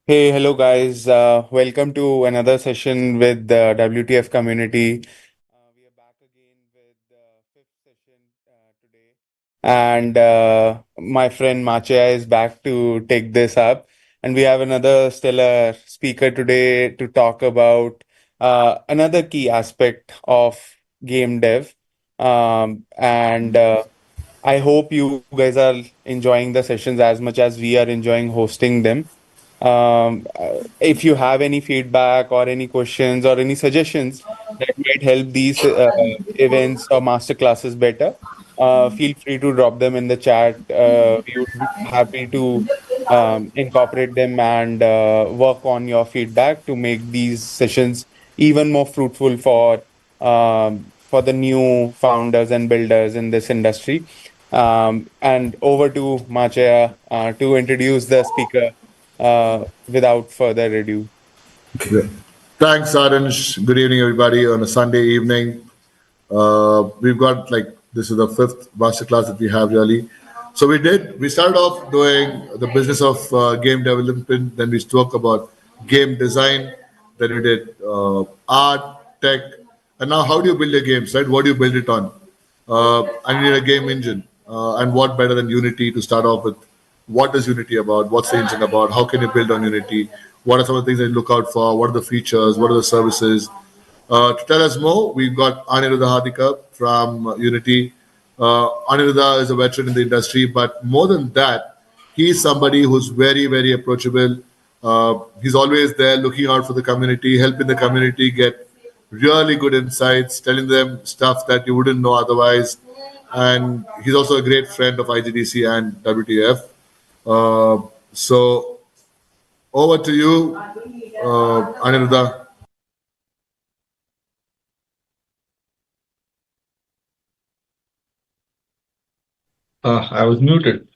Hey, hello guys. Welcome to another session with the WTF community. We are back again with the fifth session today. And my friend Machaya is back to take this up. And we have another stellar speaker today to talk about another key aspect of game dev. And I hope you guys are enjoying the sessions as much as we are enjoying hosting them. If you have any feedback or any questions or any suggestions that might help these events or master classes better, feel free to drop them in the chat. We would be happy to incorporate them and work on your feedback to make these sessions even more fruitful for the new founders and builders in this industry. And over to Machaya to introduce the speaker without further ado. Great. Thanks, Aranj. Good evening, everybody, on a Sunday evening. We've got this is the fifth masterclass that we have really. So we started off doing the business of game development, then we spoke about game design, then we did art, tech, and now how do you build your games, right? What do you build it on? I need a game engine. And what better than Unity to start off with? What is Unity about? What's the engine about? How can you build on Unity? What are some of the things that you look out for? What are the features? What are the services? To tell us more, we've got Aniruddha Hardika from Unity. Aniruddha is a veteran in the industry, but more than that, he's somebody who's very, very approachable. He's always there looking out for the community, helping the community get really good insights, telling them stuff that you wouldn't know otherwise. And he's also a great friend of IGDC and WTF. So over to you, Aniruddha. I was muted.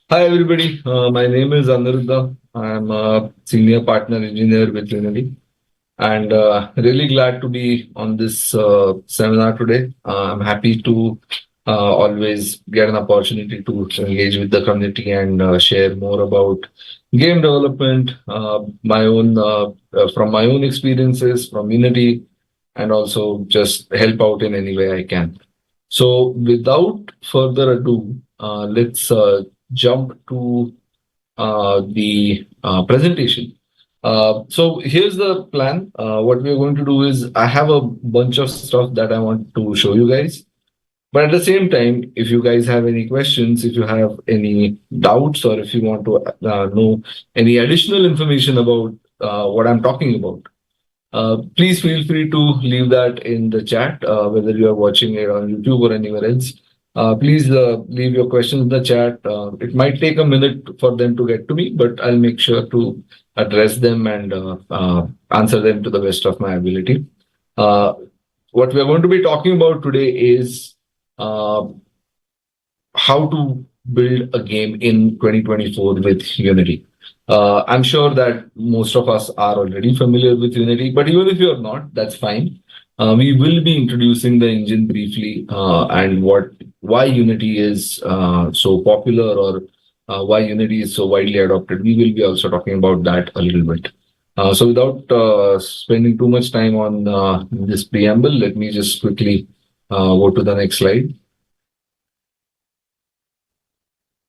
Hi, everybody. My name is Aniruddha. I'm a senior partner engineer with Unity, and really glad to be on this seminar today. I'm happy to always get an opportunity to engage with the community and share more about game development, from my own experiences from Unity, and also just help out in any way I can. So, without further ado, let's jump to the presentation. So here's the plan. What we're going to do is I have a bunch of stuff that I want to show you guys. But at the same time, if you guys have any questions, if you have any doubts, or if you want to know any additional information about what I'm talking about, please feel free to leave that in the chat, whether you are watching it on YouTube or anywhere else. Please leave your questions in the chat. It might take a minute for them to get to me, but I'll make sure to address them and answer them to the best of my ability. What we're going to be talking about today is how to build a game in 2024 with Unity. I'm sure that most of us are already familiar with Unity, but even if you're not, that's fine. We will be introducing the engine briefly and why Unity is so popular, or why Unity is so widely adopted. We will be also talking about that a little bit. So without spending too much time on this preamble, let me just quickly go to the next slide.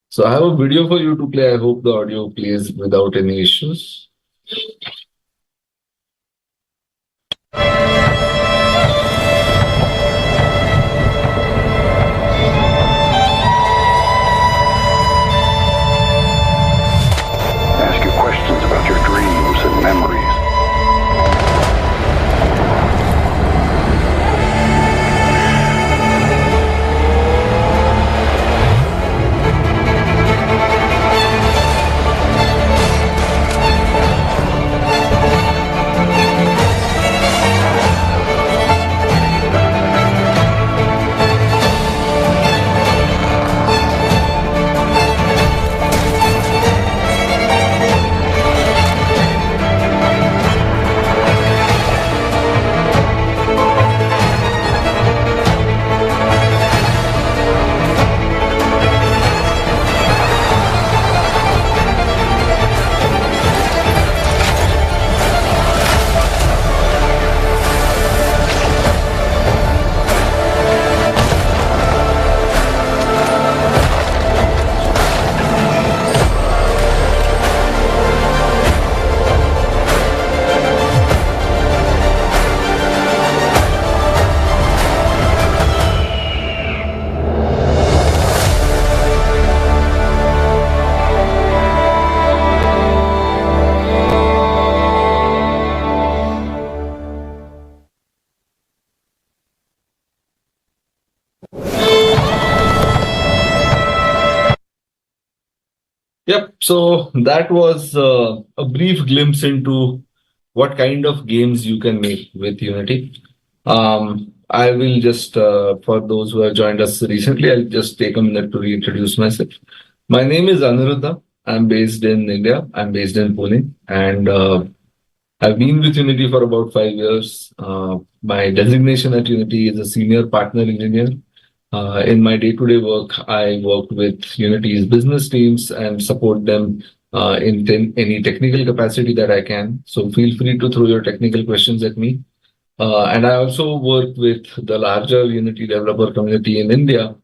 So I have a video for you to play. I hope the audio plays without any issues. Ask your questions about your dreams and memories. Yep. So that was a brief glimpse into what kind of games you can make with Unity. I will just, for those who have joined us recently, I'll just take a minute to reintroduce myself. My name is Aniruddha. I'm based in India. I'm based in Pune, and I've been with Unity for about 5 years. My designation at Unity is a senior partner engineer. In my day-to-day work, I work with Unity's business teams and support them in any technical capacity that I can. So feel free to throw your technical questions at me. And I also work with the larger Unity developer community in India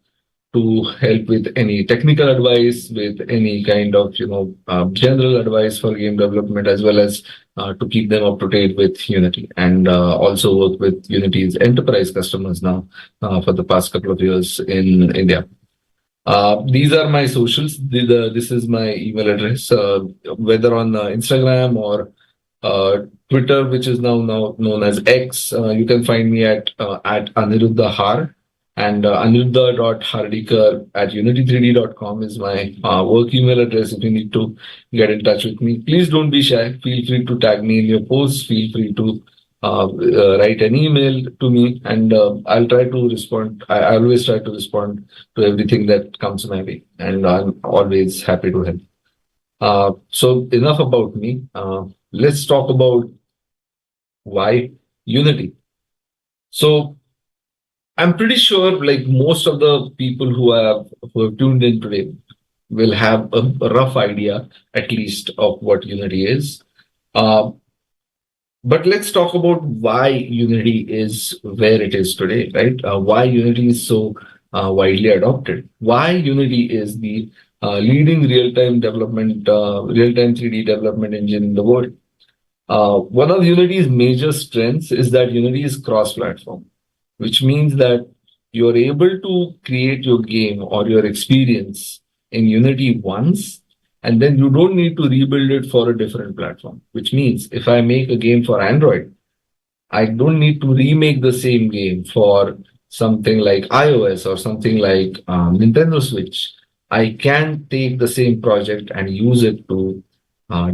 to help with any technical advice, with any kind of general advice for game development, as well as to keep them up to date with Unity, and also work with Unity's enterprise customers now for the past couple of years in India. These are my socials. This is my email address, whether on Instagram or Twitter, which is now known as X. You can find me at Aniruddha Har, and aniruddha.hardikar at unity3d.com is my work email address if you need to get in touch with me. Please don't be shy. Feel free to tag me in your posts. Feel free to write an email to me, and I'll try to respond. I always try to respond to everything that comes my way, and I'm always happy to help. So enough about me. Let's talk about why Unity. So I'm pretty sure, like most of the people who have tuned in today, will have a rough idea, at least, of what Unity is. Uh, but let's talk about why Unity is where it is today, right? Why Unity is so widely adopted. Why Unity is the leading real-time 3D development engine in the world. One of Unity's major strengths is that Unity is cross-platform, which means that you're able to create your game or your experience in Unity once, and then you don't need to rebuild it for a different platform. Which means if I make a game for Android, I don't need to remake the same game for something like iOS or something like Nintendo Switch. I can take the same project and use it to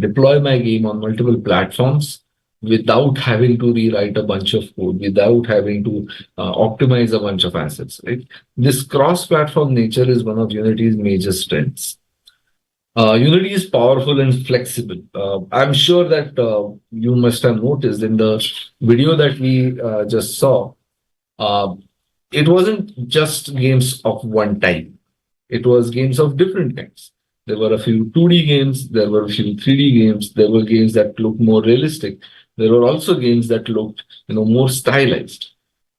deploy my game on multiple platforms without having to rewrite a bunch of code, without having to optimize a bunch of assets. Right? This cross-platform nature is one of Unity's major strengths. Unity is powerful and flexible. I'm sure that you must have noticed in the video that we just saw, uh, it wasn't just games of one type. It was games of different kinds. There were a few 2D games, there were a few 3D games, there were games that looked more realistic. There were also games that looked, more stylized.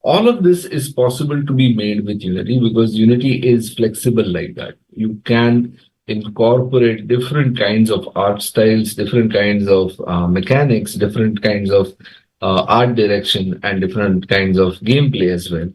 All of this is possible to be made with Unity because Unity is flexible like that. You can incorporate different kinds of art styles, different kinds of mechanics, different kinds of art direction, and different kinds of gameplay as well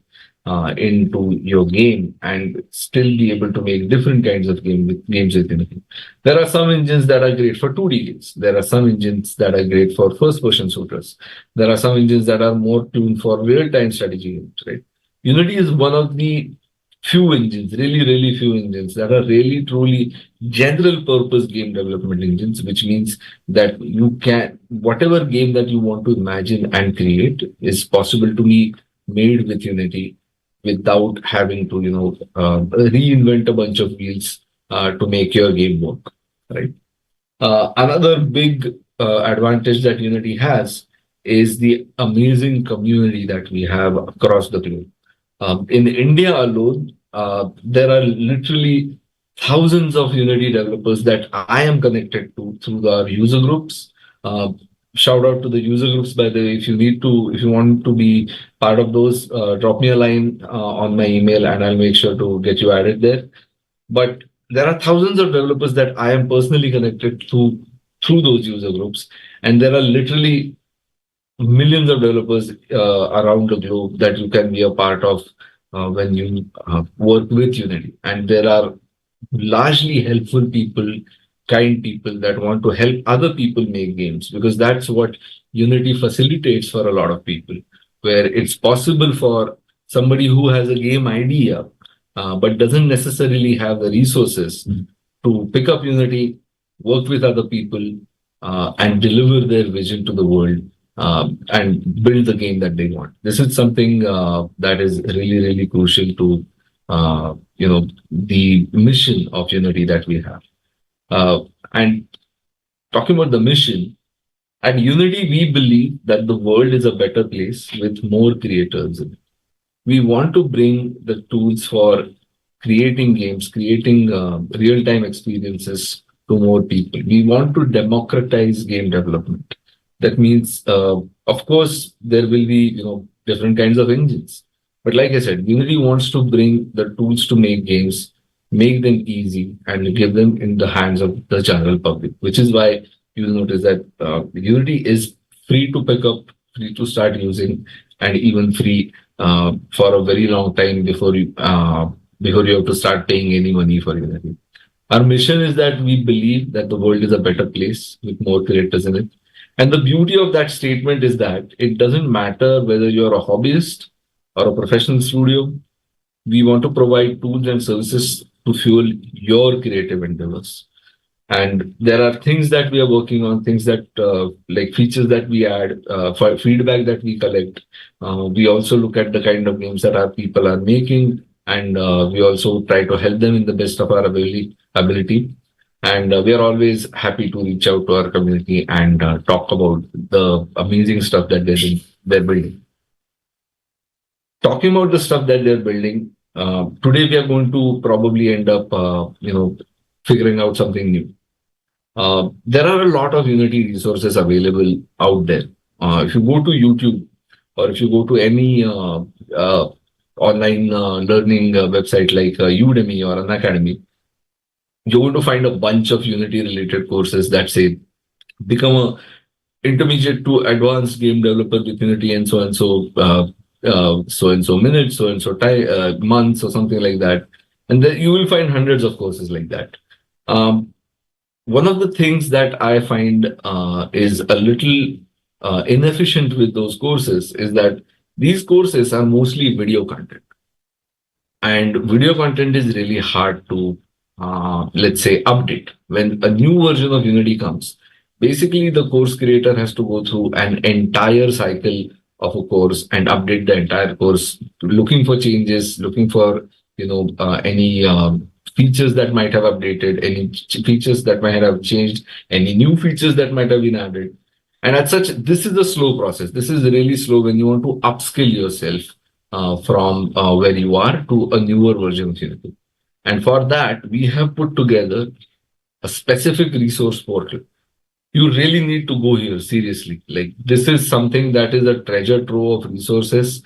into your game, and still be able to make different kinds of games with Unity. There are some engines that are great for 2D games. There are some engines that are great for first-person shooters. There are some engines that are more tuned for real-time strategy games, right? Unity is one of the few engines, really, really few engines that are really, truly general purpose game development engines, which means that you can, whatever game that you want to imagine and create is possible to be made with Unity without having to, reinvent a bunch of wheels to make your game work, right? Another big advantage that Unity has is the amazing community that we have across the globe. In India alone, there are literally thousands of Unity developers that I am connected to through our user groups. Uh, Shout out to the user groups, by the way. If you want to be part of those, drop me a line on my email and I'll make sure to get you added there. But there are thousands of developers that I am personally connected to through those user groups, and there are literally millions of developers around the globe that you can be a part of when you work with Unity. And there are largely helpful people, kind people that want to help other people make games, because that's what Unity facilitates for a lot of people, where it's possible for somebody who has a game idea but doesn't necessarily have the resources to pick up Unity, work with other people, and deliver their vision to the world, and build the game that they want. This is something that is really, really crucial to the mission of Unity that we have. And talking about the mission, at Unity, we believe that the world is a better place with more creators in it. We want to bring the tools for creating games, creating real-time experiences to more people. We want to democratize game development. That means, of course, there will be different kinds of engines. But like I said, Unity wants to bring the tools to make games, make them easy, and give them in the hands of the general public. Which is why you'll notice that Unity is free to pick up, free to start using, and even free for a very long time before you have to start paying any money for Unity. Our mission is that we believe that the world is a better place with more creators in it. And the beauty of that statement is that it doesn't matter whether you're a hobbyist or a professional studio. We want to provide tools and services to fuel your creative endeavors. And there are things that we are working on, things that like features that we add, for feedback that we collect. We also look at the kind of games that our people are making, and we also try to help them in the best of our ability. And we are always happy to reach out to our community and talk about the amazing stuff that they're building. Talking about the stuff that they're building, today we are going to probably end up, figuring out something new. There are a lot of Unity resources available out there. If you go to YouTube, or if you go to any online learning website like Udemy or an academy, you're going to find a bunch of Unity related courses that say become a intermediate to advanced game developer with Unity and so and so so and so minutes, so and so time, months, or something like that. And then you will find hundreds of courses like that. One of the things that I find is a little inefficient with those courses is that these courses are mostly video content. And video content is really hard to, let's say, update. When a new version of Unity comes, basically the course creator has to go through an entire cycle of a course and update the entire course, looking for changes, looking for any features that might have updated, any features that might have changed, any new features that might have been added. And as such, this is a slow process. This is really slow when you want to upskill yourself from where you are to a newer version of Unity. And for that, we have put together a specific resource portal. You really need to go here, seriously. Like, this is something that is a treasure trove of resources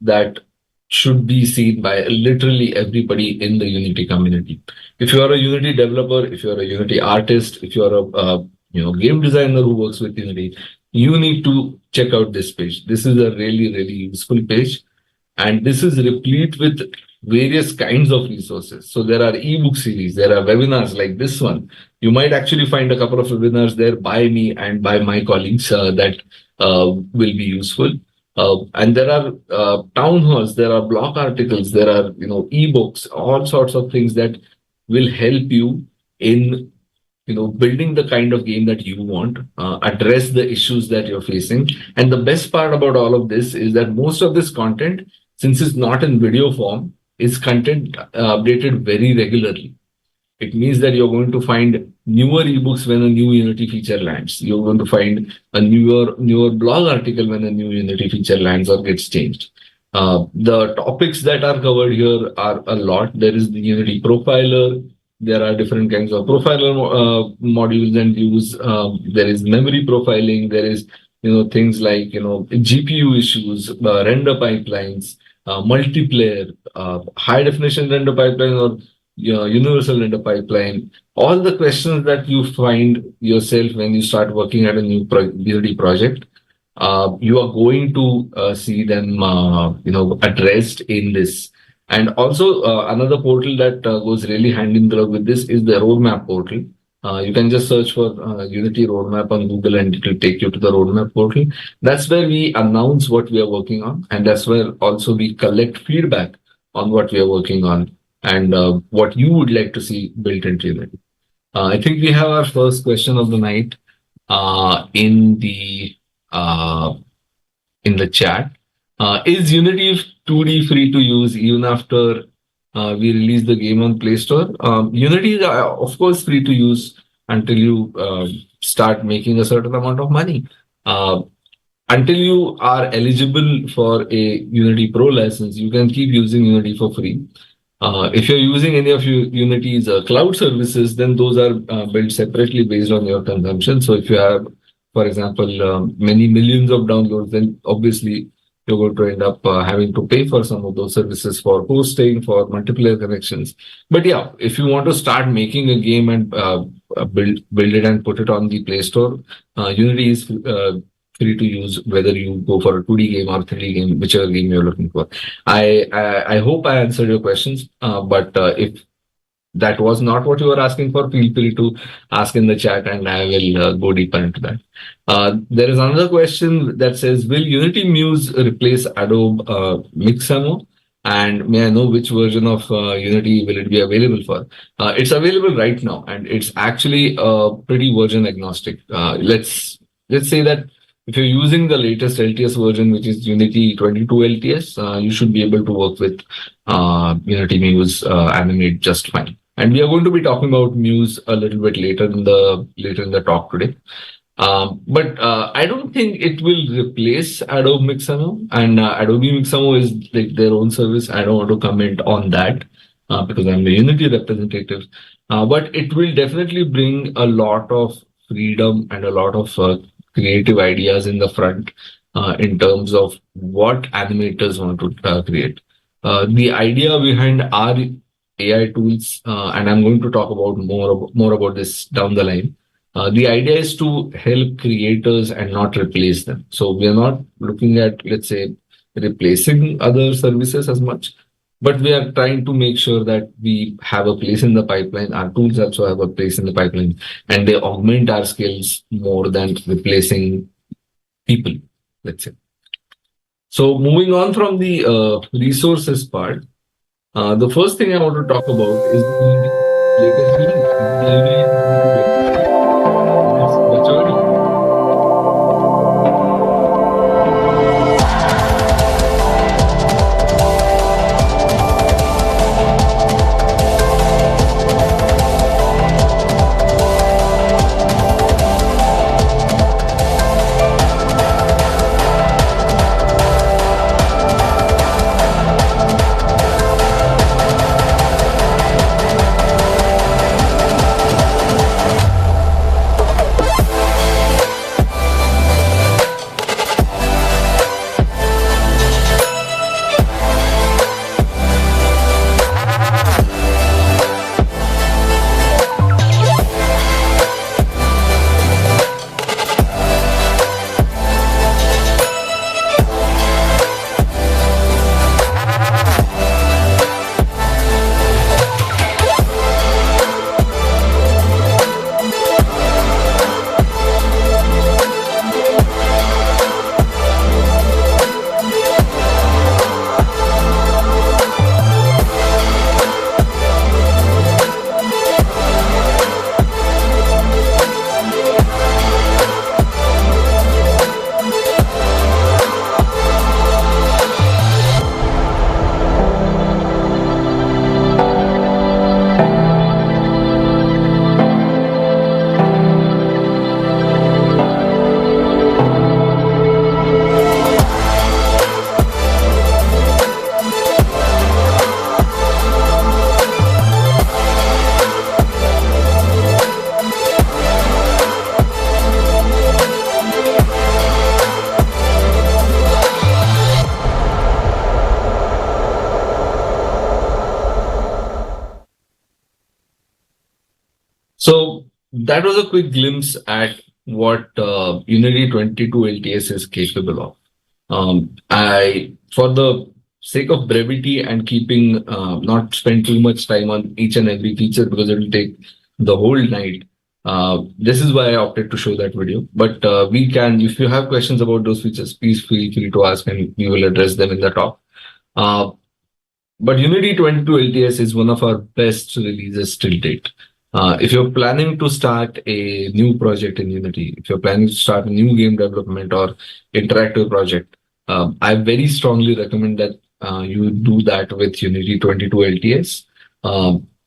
that should be seen by literally everybody in the Unity community. If you are a Unity developer, if you are a Unity artist, if you are a game designer who works with Unity, you need to check out this page. This is a really, really useful page. And this is replete with various kinds of resources. So there are ebook series, there are webinars like this one. You might actually find a couple of webinars there by me and by my colleagues that will be useful. And there are town halls, there are blog articles, there are ebooks, all sorts of things that will help you in building the kind of game that you want, address the issues that you're facing. And the best part about all of this is that most of this content, since it's not in video form, is content updated very regularly. It means that you're going to find newer ebooks when a new Unity feature lands. You're going to find a newer blog article when a new Unity feature lands or gets changed. The topics that are covered here are a lot. There is the Unity profiler. There are different kinds of profiler modules and views. There is memory profiling. There is things like GPU issues, render pipelines, multiplayer, high definition render pipeline, or universal render pipeline. All the questions that you find yourself when you start working at a new Unity project, you are going to see them addressed in this. And also another portal that goes really hand in glove with this is the roadmap portal. You can just search for Unity roadmap on Google and it will take you to the roadmap portal. That's where we announce what we are working on, and that's where also we collect feedback on what we are working on and what you would like to see built into Unity. I think we have our first question of the night in the chat. Is Unity 2D free to use even after we release the game on Play Store? Unity is, of course, free to use until you start making a certain amount of money. Uh, until you are eligible for a Unity Pro license, you can keep using Unity for free. If you're using any of your Unity's cloud services, then those are built separately based on your consumption. So if you have, for example, many millions of downloads, then obviously you're going to end up having to pay for some of those services for hosting, for multiplayer connections. But yeah, if you want to start making a game and build it and put it on the Play Store, Unity is free to use, whether you go for a 2D game or 3D game, whichever game you're looking for. I hope I answered your questions, but if that was not what you were asking for, feel free to ask in the chat and I will go deeper into that. There is another question that says, will Unity Muse replace Adobe Mixamo? And may I know which version of Unity will it be available for? It's available right now, and it's actually pretty version agnostic. Let's say that if you're using the latest LTS version, which is Unity 22 LTS, you should be able to work with Unity Muse Animate just fine. And we are going to be talking about Muse a little bit later in the talk today. But I don't think it will replace Adobe Mixamo, and Adobe Mixamo is like their own service. I don't want to comment on that because I'm the Unity representative. But it will definitely bring a lot of freedom and a lot of creative ideas in the front in terms of what animators want to create. The idea behind our AI tools, and I'm going to talk about more about this down the line. The idea is to help creators and not replace them. So we are not looking at, let's say, replacing other services as much, but we are trying to make sure that we have a place in the pipeline. Our tools also have a place in the pipeline, and they augment our skills more than replacing people, let's say. So moving on from the resources part, the first thing I want to talk about is the latest release. The release is much early. So that was a quick glimpse at what Unity 22 LTS is capable of. For the sake of brevity and keeping not spend too much time on each and every feature because it will take the whole night. This is why I opted to show that video. But we can, if you have questions about those features, please feel free to ask and we will address them in the talk. But Unity 22 LTS is one of our best releases till date. If you're planning to start a new project in Unity, if you're planning to start a new game development or interactive project, I very strongly recommend that you do that with Unity 22 LTS.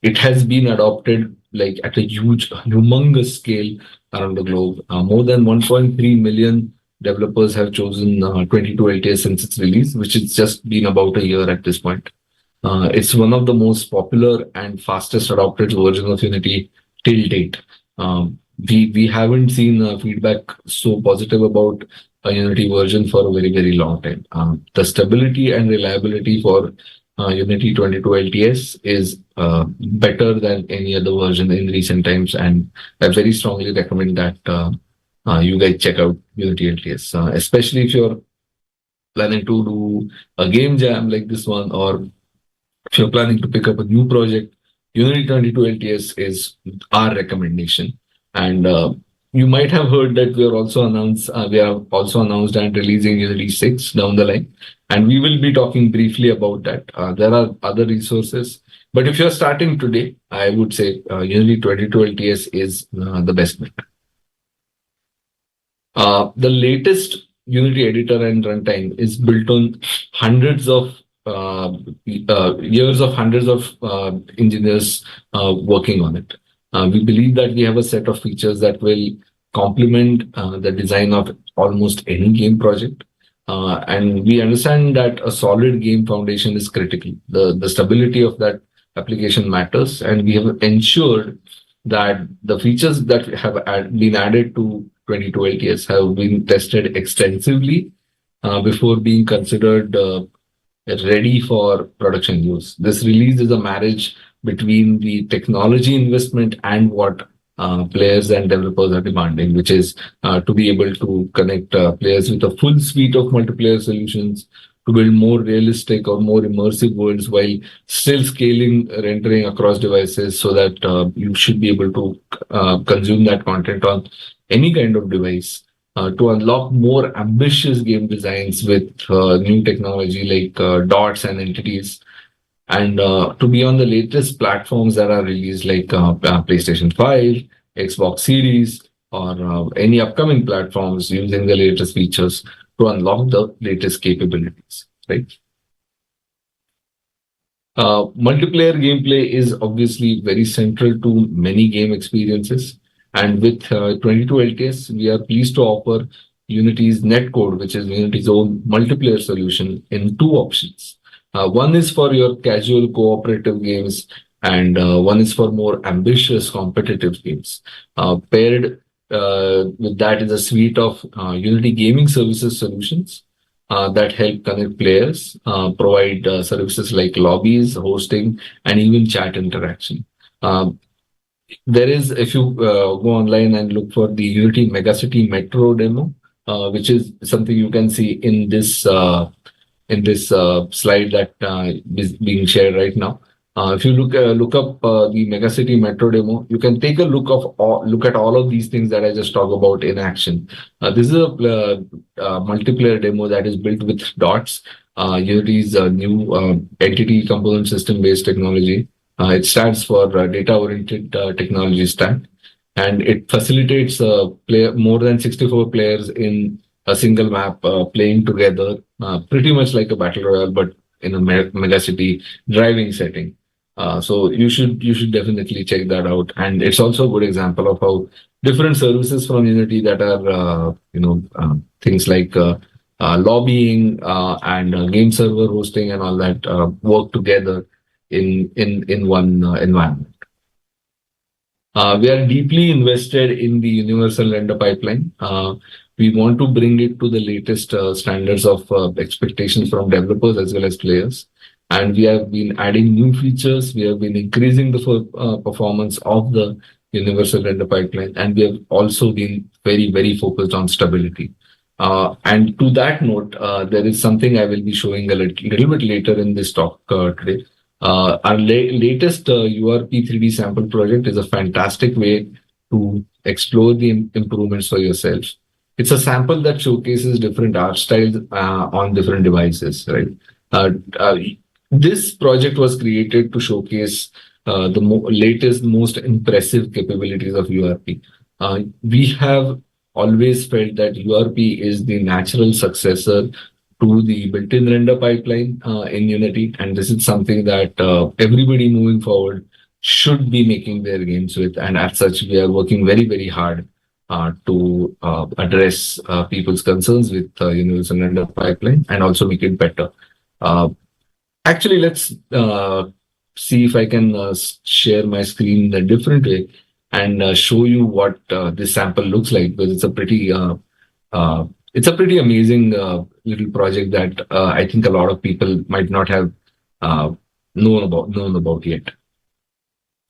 It has been adopted like at a humongous scale around the globe. More than 1.3 million developers have chosen 22 LTS since its release, which has just been about a year at this point. It's one of the most popular and fastest adopted versions of Unity till date. We haven't seen feedback so positive about a Unity version for a very long time. The stability and reliability for Unity 22 LTS is better than any other version in recent times, and I very strongly recommend that you guys check out Unity LTS, especially if you're planning to do a game jam like this one, or if you're planning to pick up a new project. Unity 22 LTS is our recommendation. And you might have heard that we have also announced and releasing Unity 6 down the line. And we will be talking briefly about that. There are other resources. But if you're starting today, I would say Unity 22 LTS is the best bet. The latest Unity editor and runtime is built on hundreds of years of hundreds of engineers working on it. We believe that we have a set of features that will complement the design of almost any game project. And we understand that a solid game foundation is critical. The stability of that application matters, and we have ensured that the features that have been added to 22 LTS have been tested extensively before being considered ready for production use. This release is a marriage between the technology investment and what players and developers are demanding, which is to be able to connect players with a full suite of multiplayer solutions, to build more realistic or more immersive worlds while still scaling rendering across devices, so that you should be able to consume that content on any kind of device. To unlock more ambitious game designs with new technology like dots and entities, and to be on the latest platforms that are released like PlayStation 5, Xbox Series, or any upcoming platforms using the latest features to unlock the latest capabilities, right? Multiplayer gameplay is obviously very central to many game experiences. And with 22 LTS, we are pleased to offer Unity's netcode, which is Unity's own multiplayer solution, in two options. One is for your casual cooperative games, and one is for more ambitious competitive games. Paired with that is a suite of Unity gaming services solutions that help connect players, provide services like lobbies, hosting, and even chat interaction. There is, if you go online and look for the Unity Megacity Metro demo, which is something you can see in this slide that is being shared right now. If you look up the Megacity Metro demo, you can take a look at all of these things that I just talked about in action. This is a multiplayer demo that is built with dots, Unity's new entity component system based technology. It stands for data-oriented technology stack, and it facilitates more than 64 players in a single map playing together, pretty much like a battle royale, but in a megacity driving setting. So you should definitely check that out, and it's also a good example of how different services from Unity that are things like lobbying and game server hosting and all that work together in one environment. We are deeply invested in the universal render pipeline. We want to bring it to the latest standards of expectations from developers as well as players. And we have been adding new features. We have been increasing the performance of the universal render pipeline. And we have also been very focused on stability. And to that note, there is something I will be showing a little bit later in this talk today. Our latest URP 3D sample project is a fantastic way to explore the improvements for yourself. It's a sample that showcases different art styles on different devices, right? This project was created to showcase the latest, most impressive capabilities of URP. We have always felt that URP is the natural successor to the built-in render pipeline in Unity, and this is something that everybody moving forward should be making their games with. And as such, we are working very, very hard to address people's concerns with Universal Render Pipeline and also make it better. Uh, Actually, let's see if I can share my screen in a different way and show you what this sample looks like, because it's a pretty amazing little project that I think a lot of people might not have uh, known about yet.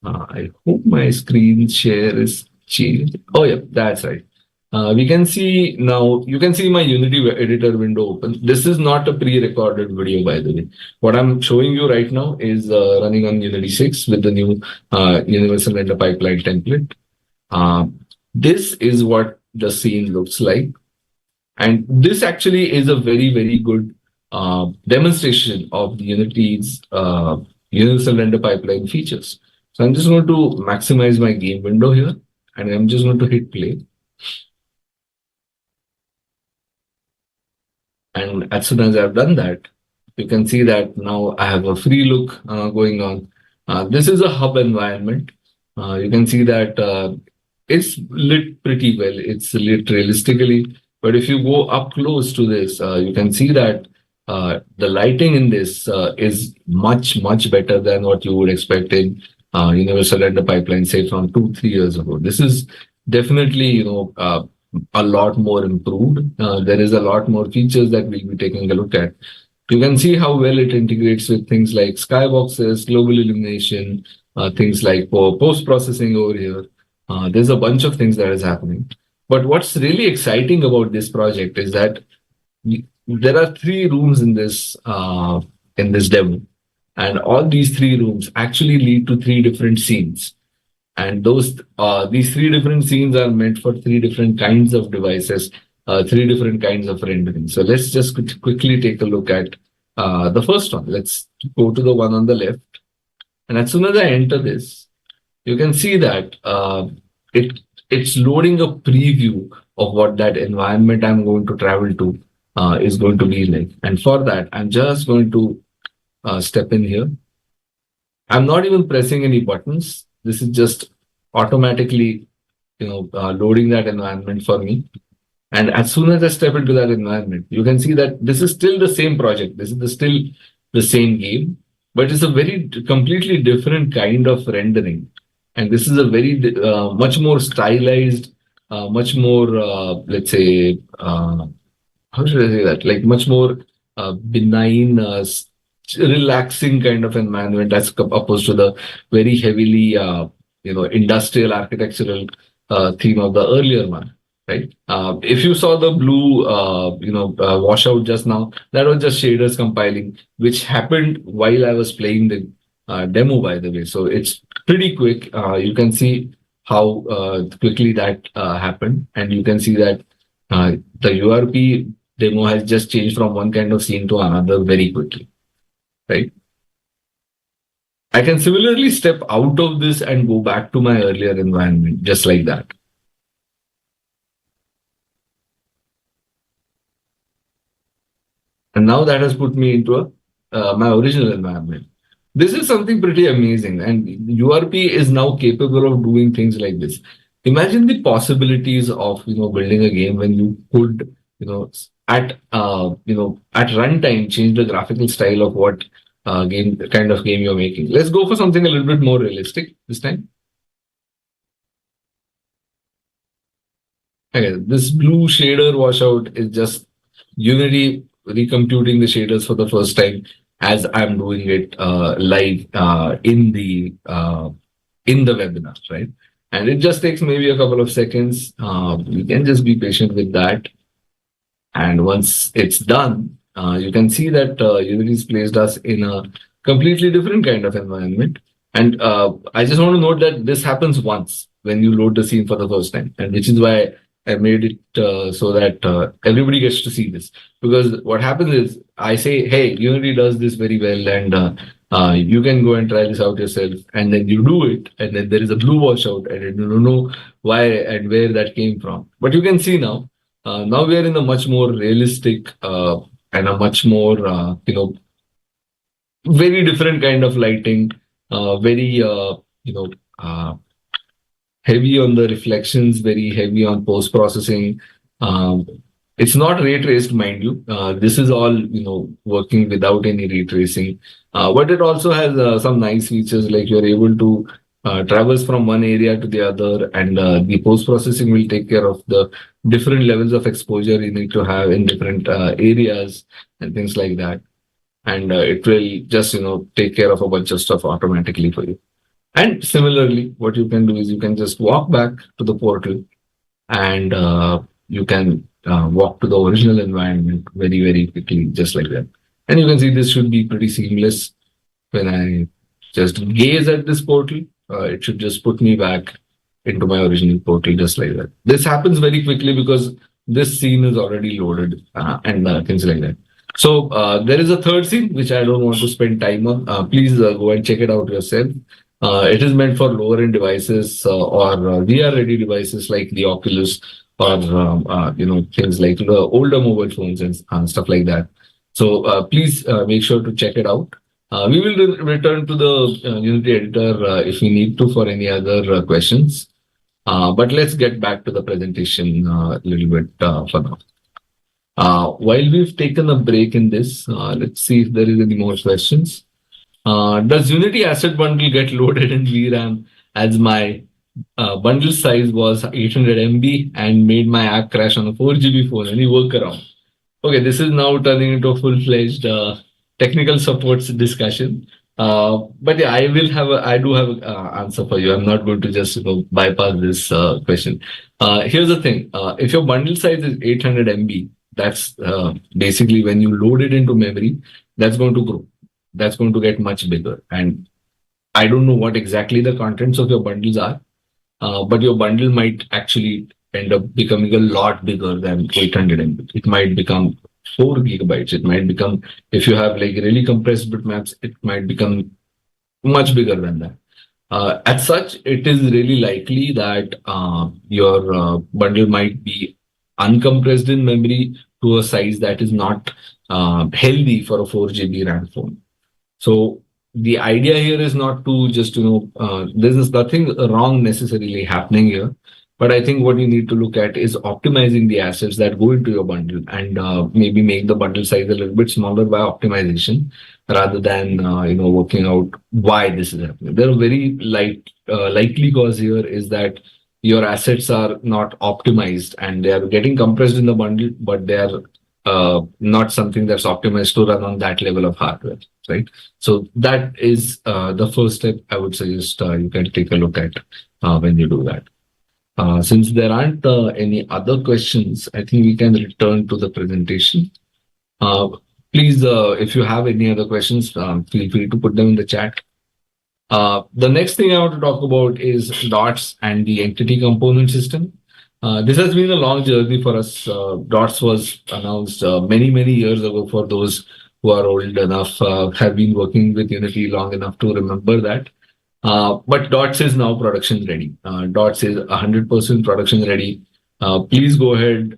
I hope my screen share is changed. Oh yeah, that's right. We can see now, you can see my Unity editor window open. This is not a pre-recorded video, by the way. What I'm showing you right now is running on Unity 6 with the new Universal Render Pipeline template. This is what the scene looks like. And this actually is a very, very good demonstration of the Unity's Universal Render Pipeline features. So I'm just going to maximize my game window here, and I'm just going to hit play. And as soon as I've done that, you can see that now I have a free look going on. This is a hub environment. You can see that it's lit pretty well. It's lit realistically. But if you go up close to this, you can see that the lighting in this is much, much better than what you would expect in Universal Render Pipeline, say from 2-3 years ago. This is definitely, a lot more improved. There is a lot more features that we'll be taking a look at. You can see how well it integrates with things like skyboxes, global illumination, things like post-processing over here. There's a bunch of things that is happening. But what's really exciting about this project is that there are 3 rooms in this demo, and all these 3 rooms actually lead to 3 different scenes. And these 3 different scenes are meant for 3 different kinds of devices, 3 different kinds of rendering. So let's just quickly take a look at the first one. Let's go to the one on the left. And as soon as I enter this, you can see that it's loading a preview of what that environment I'm going to travel to is going to be like. And for that, I'm just going to step in here. I'm not even pressing any buttons. This is just automatically, loading that environment for me. And as soon as I step into that environment, you can see that this is still the same project. This is still the same game, but it's a very completely different kind of rendering. And this is a very much more stylized, much more, let's say, how should I say that? Like much more benign, relaxing kind of environment as opposed to the very heavily, industrial architectural theme of the earlier one, right? If you saw the blue, washout just now, that was just shaders compiling, which happened while I was playing the demo, by the way. So it's pretty quick. You can see how quickly that happened, and you can see that the URP demo has just changed from one kind of scene to another very quickly, right? I can similarly step out of this and go back to my earlier environment, just like that. And now that has put me into my original environment. This is something pretty amazing, and URP is now capable of doing things like this. Imagine the possibilities of building a game when you could at runtime change the graphical style of what kind of game you're making. Let's go for something a little bit more realistic this time. Okay, this blue shader washout is just Unity recomputing the shaders for the first time as I'm doing it live in the webinar, right? And it just takes maybe a couple of seconds. You can just be patient with that. And once it's done, you can see that Unity's placed us in a completely different kind of environment. And I just want to note that this happens once when you load the scene for the first time, and which is why I made it so that everybody gets to see this. Because what happens is I say, hey, Unity does this very well, and You can go and try this out yourself, and then you do it, and then there is a blue washout, and you don't know why and where that came from. But you can see now, now we are in a much more realistic and a much more, very different kind of lighting, very, heavy on the reflections, very heavy on post processing. Um, it's not ray traced, mind you. This is all working without any ray tracing, but it also has some nice features like you're able to traverse from one area to the other, and the post processing will take care of the different levels of exposure you need to have in different areas and things like that. And it will just take care of a bunch of stuff automatically for you. And similarly, what you can do is you can just walk back to the portal, and you can walk to the original environment very, very quickly, just like that. And you can see this should be pretty seamless. When I just gaze at this portal, it should just put me back into my original portal, just like that. This happens very quickly because this scene is already loaded and things like that. So there is a third scene, which I don't want to spend time on. Please go and check it out yourself. It is meant for lower end devices or VR ready devices like the Oculus or things like the older mobile phones and stuff like that. So please make sure to check it out. We will return to the Unity editor if we need to for any other questions. But let's get back to the presentation a little bit for now. While we've taken a break in this, let's see if there is any more questions. Does Unity Asset Bundle get loaded in VRAM as my bundle size was 800 MB and made my app crash on a 4 GB phone? Any workaround? Okay, this is now turning into a full-fledged technical supports discussion. But yeah, I do have an answer for you. I'm not going to just bypass this question. Here's the thing: if your bundle size is 800 MB, that's basically when you load it into memory, that's going to grow. That's going to get much bigger. And I don't know what exactly the contents of your bundles are, but your bundle might actually end up becoming a lot bigger than 800 MB. It might become 4 gigabytes. It might become, if you have like really compressed bitmaps, it might become much bigger than that. As such, it is really likely that your bundle might be uncompressed in memory to a size that is not healthy for a 4 GB RAM phone. So the idea here is not to just, there's nothing wrong necessarily happening here. But I think what you need to look at is optimizing the assets that go into your bundle and maybe make the bundle size a little bit smaller by optimization rather than, working out why this is happening. There are very likely cause here is that your assets are not optimized and they are getting compressed in the bundle, but they are not something that's optimized to run on that level of hardware, right? So that is the first step I would suggest you can take a look at when you do that. Since there aren't any other questions, I think we can return to the presentation. Please, if you have any other questions, feel free to put them in the chat. The next thing I want to talk about is DOTS and the entity component system. This has been a long journey for us. DOTS was announced many, many years ago for those who are old enough, have been working with Unity long enough to remember that. But DOTS is now production ready. DOTS is 100% production ready. Please go ahead,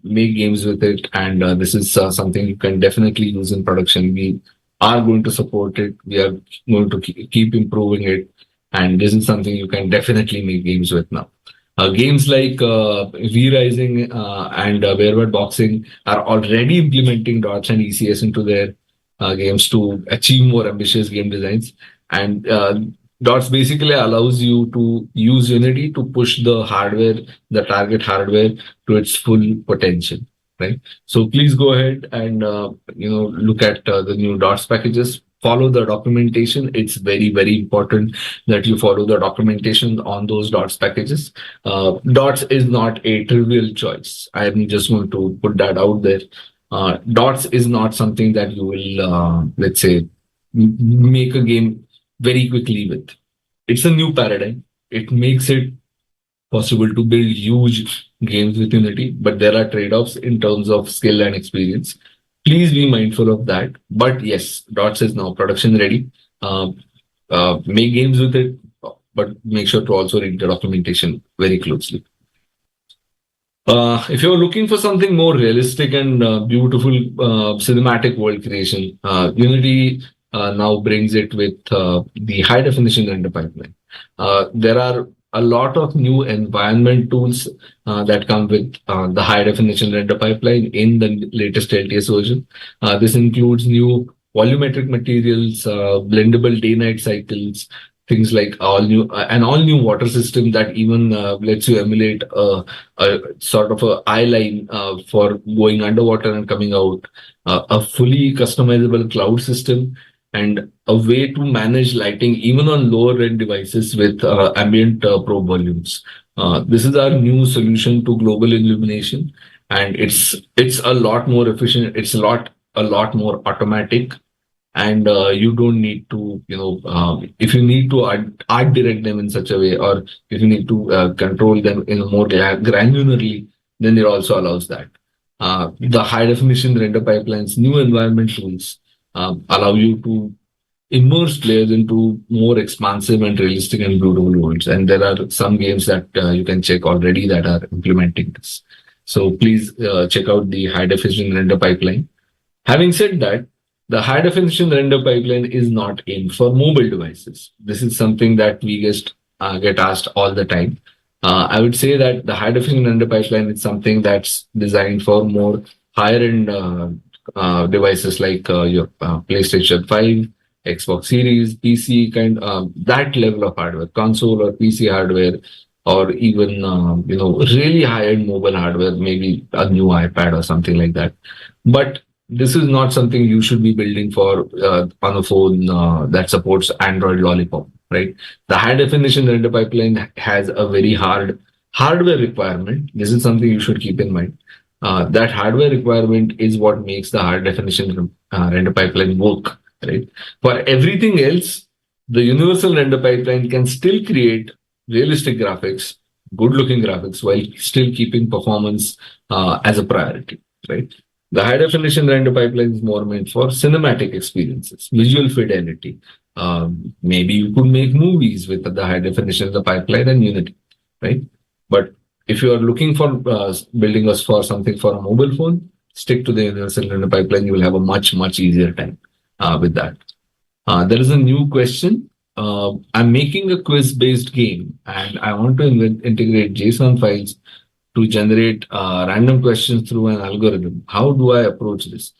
make games with it. And this is something you can definitely use in production. We are going to support it. We are going to keep improving it. And this is something you can definitely make games with now. Games like V-Rising and Barebird Boxing are already implementing DOTS and ECS into their games to achieve more ambitious game designs. And DOTS basically allows you to use Unity to push the hardware, the target hardware, to its full potential, right? So please go ahead and look at the new DOTS packages. Follow the documentation. It's very, very important that you follow the documentation on those DOTS packages. DOTS is not a trivial choice. I'm just going to put that out there. DOTS is not something that you will, let's say, make a game very quickly with. It's a new paradigm. It makes it possible to build huge games with Unity, but there are trade-offs in terms of skill and experience. Please be mindful of that. But yes, DOTS is now production ready. Uh, make games with it, but make sure to also read the documentation very closely. If you're looking for something more realistic and beautiful cinematic world creation, Unity now brings it with the high definition render pipeline. There are a lot of new environment tools that come with the high definition render pipeline in the latest LTS version. This includes new volumetric materials, blendable day-night cycles, things like all new water system that even lets you emulate a sort of a eye line for going underwater and coming out, a fully customizable cloud system, and a way to manage lighting even on lower end devices with ambient probe volumes. This is our new solution to global illumination, and it's a lot more efficient. It's a lot more automatic, and you don't need to, if you need to art direct them in such a way, or if you need to control them in a more granularly, then it also allows that. The high definition render pipelines, new environment tools allow you to immerse players into more expansive and realistic and beautiful worlds. And there are some games that you can check already that are implementing this. So please check out the high definition render pipeline. Having said that, the high definition render pipeline is not aimed for mobile devices. This is something that we get asked all the time. I would say that the high definition render pipeline is something that's designed for more higher end devices like your PlayStation 5, Xbox Series, PC, that level of hardware, console or PC hardware, or even really high end mobile hardware, maybe a new iPad or something like that. But this is not something you should be building for on a phone that supports Android Lollipop, right? The high definition render pipeline has a very hard hardware requirement. This is something you should keep in mind. That hardware requirement is what makes the high definition render pipeline work, right? For everything else, the universal render pipeline can still create realistic graphics, good looking graphics, while still keeping performance as a priority, right? The high definition render pipeline is more meant for cinematic experiences, visual fidelity. Maybe you could make movies with the high definition of the pipeline and Unity, right? But if you are looking for building us for something for a mobile phone, stick to the universal render pipeline. You will have a much, much easier time with that. There is a new question. I'm making a quiz-based game and I want to integrate JSON files to generate random questions through an algorithm. How do I approach this?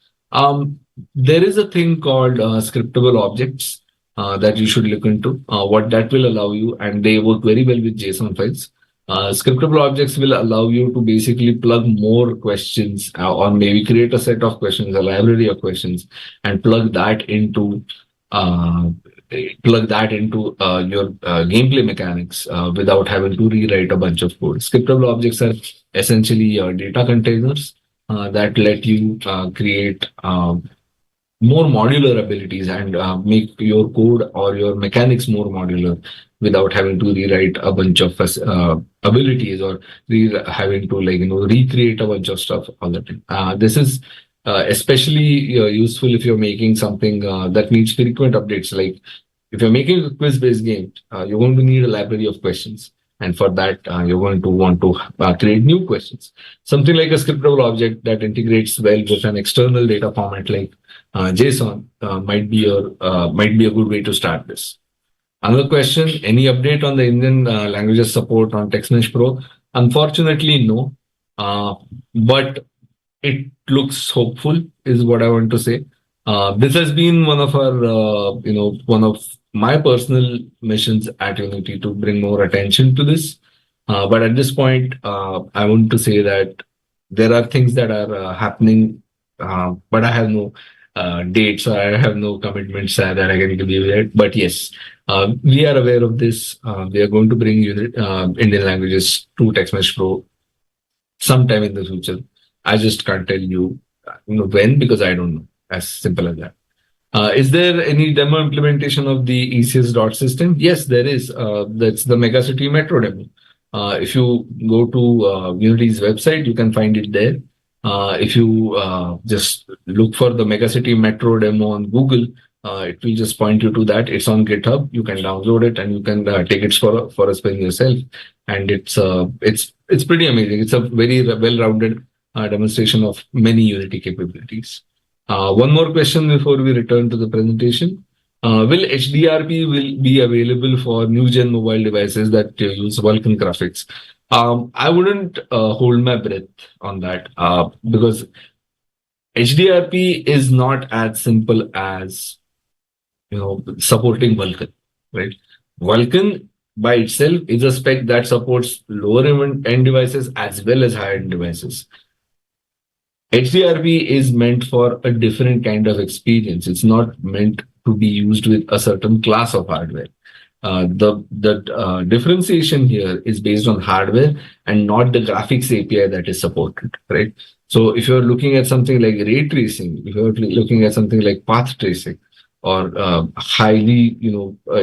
There is a thing called scriptable objects that you should look into. What that will allow you, and they work very well with JSON files. Scriptable objects will allow you to basically plug more questions or maybe create a set of questions, a library of questions, and plug that into your gameplay mechanics without having to rewrite a bunch of code. Scriptable objects are essentially your data containers that let you create more modular abilities and make your code or your mechanics more modular without having to rewrite a bunch of abilities or having to recreate a bunch of stuff all the time. This is especially useful if you're making something that needs frequent updates. Like if you're making a quiz-based game, you're going to need a library of questions. And for that, you're going to want to create new questions. Something like a scriptable object that integrates well with an external data format like JSON might be a good way to start this. Another question, any update on the Indian languages support on TextMesh Pro? Unfortunately, no. But it looks hopeful, is what I want to say. This has been one of our, one of my personal missions at Unity to bring more attention to this. But at this point, I want to say that there are things that are happening, but I have no dates or I have no commitments that I can give you yet. But yes, we are aware of this. We are going to bring Indian languages to TextMesh Pro sometime in the future. I just can't tell you, when, because I don't know. As simple as that. Is there any demo implementation of the ECS dot system? Yes, there is. That's the Megacity Metro demo. If you go to Unity's website, you can find it there. If you just look for the Megacity Metro demo on Google, It will just point you to that. It's on GitHub. You can download it and you can take it for a spin yourself. And it's pretty amazing. It's a very well-rounded demonstration of many Unity capabilities. One more question before we return to the presentation. Will HDRP will be available for new gen mobile devices that use Vulkan graphics? I wouldn't hold my breath on that because HDRP is not as simple as supporting Vulkan, right? Vulkan by itself is a spec that supports lower end devices as well as higher end devices. HDRP is meant for a different kind of experience. It's not meant to be used with a certain class of hardware. The differentiation here is based on hardware and not the graphics API that is supported, right? So if you're looking at something like ray tracing, if you're looking at something like path tracing, or highly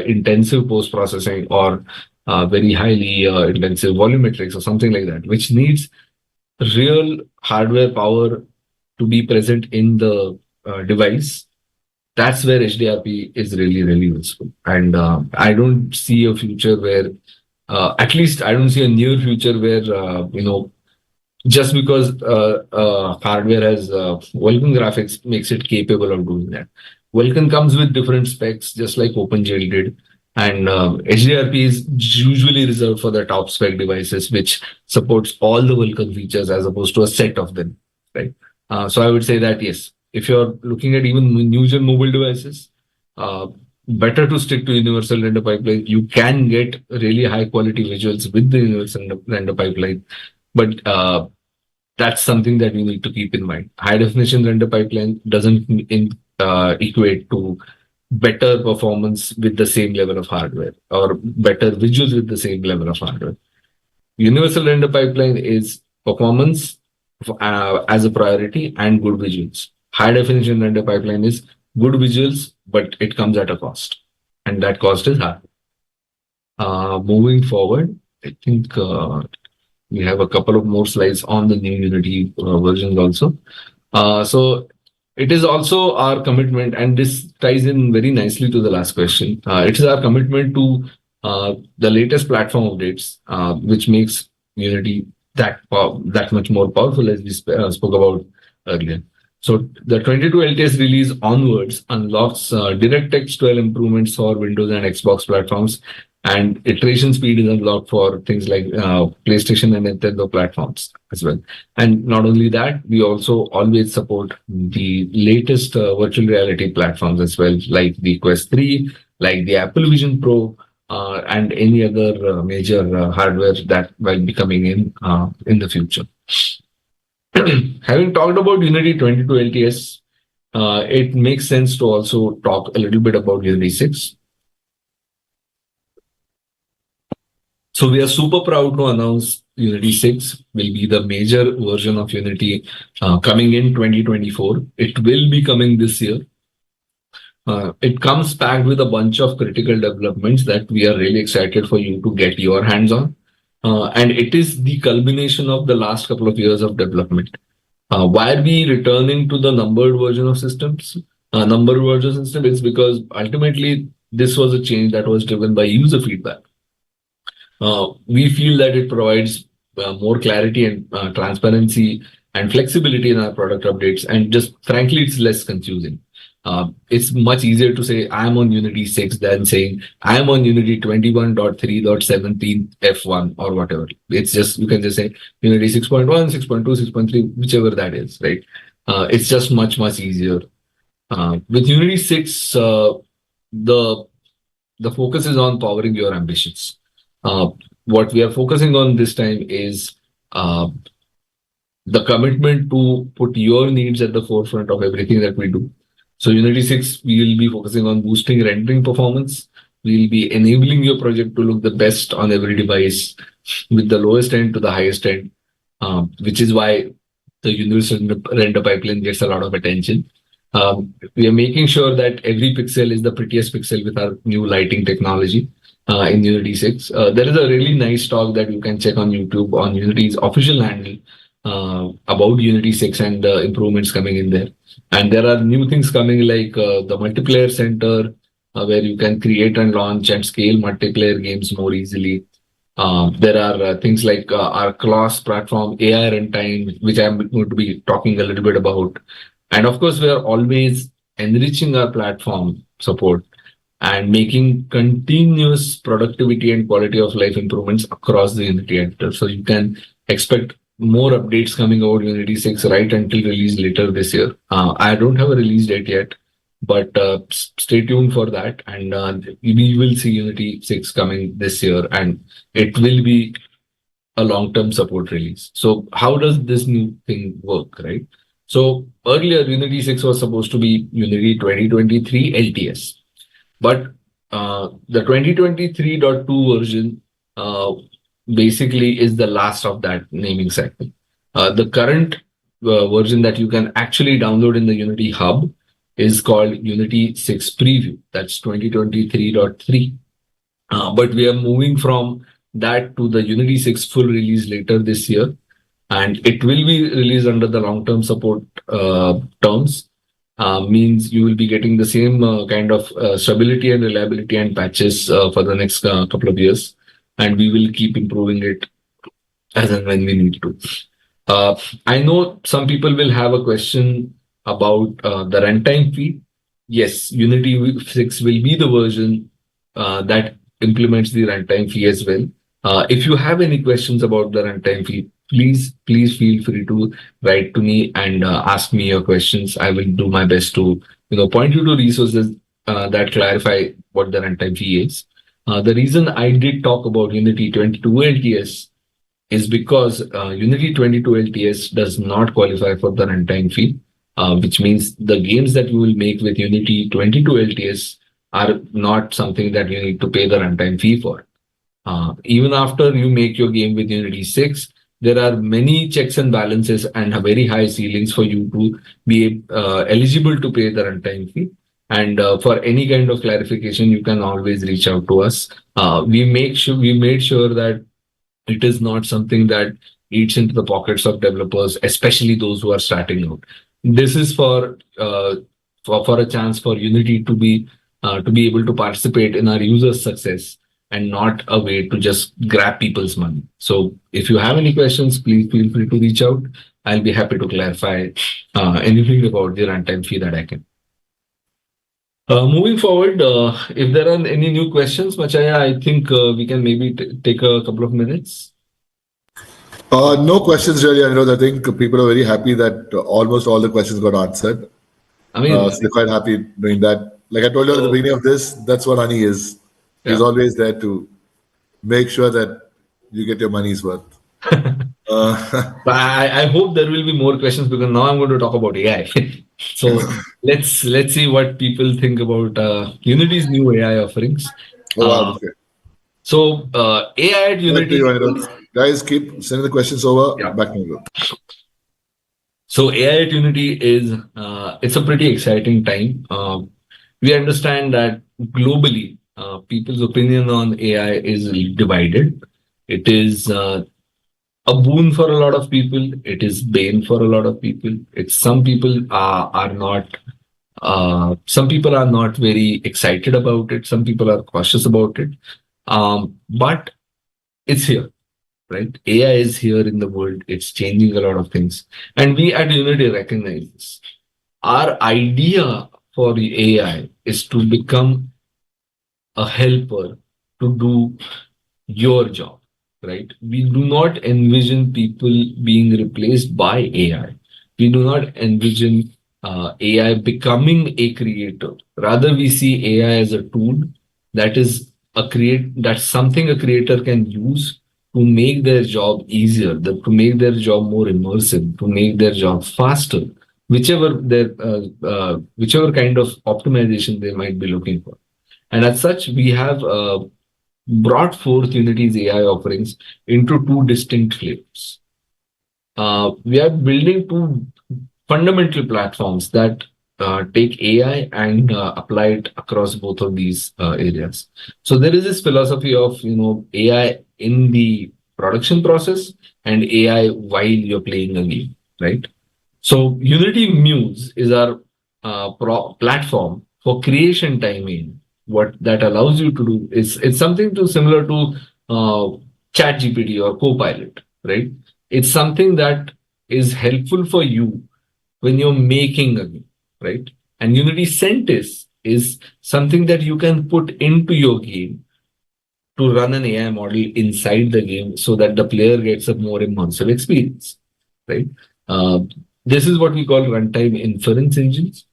intensive post processing, or very highly intensive volumetrics or something like that, which needs real hardware power to be present in the device, that's where HDRP is really, really useful. And I don't see a future where, at least I don't see a near future where, just because hardware has Vulkan graphics makes it capable of doing that. Vulkan comes with different specs, just like OpenGL did. And HDRP is usually reserved for the top spec devices, which supports all the Vulkan features as opposed to a set of them, right? So I would say that yes, if you're looking at even new gen mobile devices, better to stick to universal render pipeline. You can get really high quality visuals with the universal render pipeline, but that's something that you need to keep in mind. High definition render pipeline doesn't equate to better performance with the same level of hardware or better visuals with the same level of hardware. Universal render pipeline is performance as a priority and good visuals. High definition render pipeline is good visuals, but it comes at a cost, and that cost is high. Moving forward, I think we have a couple of more slides on the new Unity versions also. So it is also our commitment, and this ties in very nicely to the last question. It is our commitment to the latest platform updates, which makes Unity that much more powerful, as we spoke about earlier. So the 22 LTS release onwards unlocks DirectX 12 improvements for Windows and Xbox platforms, and iteration speed is unlocked for things like PlayStation and Nintendo platforms as well. And not only that, we also always support the latest virtual reality platforms as well, like the Quest 3, like the Apple Vision Pro, and any other major hardware that will be coming in the future. Having talked about Unity 22 LTS, it makes sense to also talk a little bit about Unity 6. So we are super proud to announce Unity 6 will be the major version of Unity coming in 2024. It will be coming this year. It comes packed with a bunch of critical developments that we are really excited for you to get your hands on. And it is the culmination of the last couple of years of development. Why are we returning to the numbered version of systems? Numbered version system is because ultimately this was a change that was driven by user feedback. We feel that it provides more clarity and transparency and flexibility in our product updates, and just frankly, it's less confusing. It's much easier to say I'm on Unity 6 than saying I'm on Unity 21.3.17 F1 or whatever. It's just, you can just say Unity 6.1, 6.2, 6.3, whichever that is, right? It's just much easier. With Unity 6, the focus is on powering your ambitions. What we are focusing on this time is the commitment to put your needs at the forefront of everything that we do. So Unity 6, we will be focusing on boosting rendering performance. We will be enabling your project to look the best on every device, with the lowest end to the highest end, which is why the universal render pipeline gets a lot of attention. We are making sure that every pixel is the prettiest pixel with our new lighting technology in Unity 6. There is a really nice talk that you can check on YouTube on Unity's official handle, about Unity 6 and the improvements coming in there. And there are new things coming like the multiplayer center, where you can create and launch and scale multiplayer games more easily. There are things like our class platform, AI runtime, which I'm going to be talking a little bit about. And of course, we are always enriching our platform support and making continuous productivity and quality of life improvements across the Unity editor. So you can expect more updates coming out Unity 6 right until release later this year. I don't have a release date yet, but stay tuned for that. And we will see Unity 6 coming this year, and it will be a long-term support release. So how does this new thing work, right? So earlier, Unity 6 was supposed to be Unity 2023 LTS. But the 2023.2 version basically is the last of that naming cycle. The current version that you can actually download in the Unity Hub is called Unity 6 Preview. That's 2023.3. But we are moving from that to the Unity 6 full release later this year. And it will be released under the long-term support terms. Means you will be getting the same kind of stability and reliability and patches for the next couple of years, and we will keep improving it as and when we need to. I know some people will have a question about the runtime fee. Yes, Unity 6 will be the version that implements the runtime fee as well. If you have any questions about the runtime fee, please feel free to write to me and ask me your questions. I will do my best to point you to resources that clarify what the runtime fee is. The reason I did talk about Unity 22 LTS is because Unity 22 LTS does not qualify for the runtime fee, which means the games that you will make with Unity 22 LTS are not something that you need to pay the runtime fee for. Even after you make your game with Unity 6, there are many checks and balances and very high ceilings for you to be eligible to pay the runtime fee. And for any kind of clarification, you can always reach out to us. We made sure that it is not something that eats into the pockets of developers, especially those who are starting out. This is for a chance for Unity to be able to participate in our users' success, and not a way to just grab people's money. So if you have any questions, please feel free to reach out. I'll be happy to clarify anything about the runtime fee that I can. Moving forward, if there are any new questions, Machaya, I think we can maybe take a couple of minutes. No questions really, Anirudh. I think people are very happy that almost all the questions got answered. I mean, So they're quite happy doing that. Like I told you at the beginning of this, that's what Ani is. He's Yeah. always there to make sure that you get your money's worth. But I hope there will be more questions, because now I'm going to talk about AI. So let's see what people think about Unity's new AI offerings. Oh, wow, okay. So AI at Back to Unity. you, Anirudh. Guys, keep sending the questions over. Yeah. Back to you. So AI at Unity is it's a pretty exciting time. We understand that globally, people's opinion on AI is divided. It is a boon for a lot of people. It is bane for a lot of people. It's some people are not. Some people are not very excited about it. Some people are cautious about it. But it's here, right? AI is here in the world. It's changing a lot of things. And we at Unity recognize this. Our idea for the AI is to become a helper to do your job, right? We do not envision people being replaced by AI. We do not envision AI becoming a creator. Rather, we see AI as a tool that is that's something a creator can use to make their job easier, to make their job more immersive, to make their job faster, whichever kind of optimization they might be looking for. And as such, we have brought forth Unity's AI offerings into two distinct flavors. We are building two fundamental platforms that take AI and apply it across both of these areas. So there is this philosophy of AI in the production process and AI while you're playing a game, right? So Unity Muse is our platform for creation timing. What that allows you to do is it's something to similar to ChatGPT or Copilot, right? It's something that is helpful for you when you're making a game, right? And Unity Sentis is something that you can put into your game to run an AI model inside the game so that the player gets a more immersive experience, right? Uh, this is what we call runtime inference engines.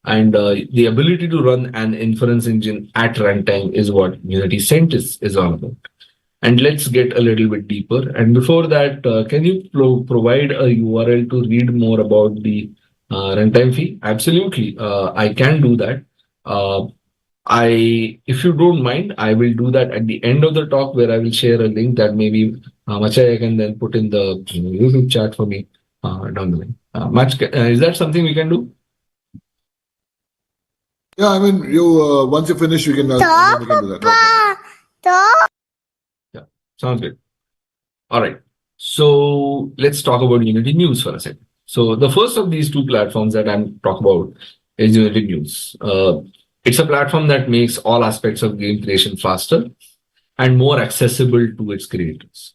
And the ability to run an inference engine at runtime is what Unity Sentis is all about. And let's get a little bit deeper. And before that, can you provide a URL to read more about the runtime fee? Absolutely, I can do that. If you don't mind, I will do that at the end of the talk, where I will share a link that maybe Machaya can then put in the YouTube chat for me down the line. Is that something we can do? Yeah, I mean, you once you finish, we can do that. Yeah, sounds good. All right. So let's talk about Unity Muse for a second. So the first of these two platforms that I'm talking about is Unity Muse. It's a platform that makes all aspects of game creation faster and more accessible to its creators.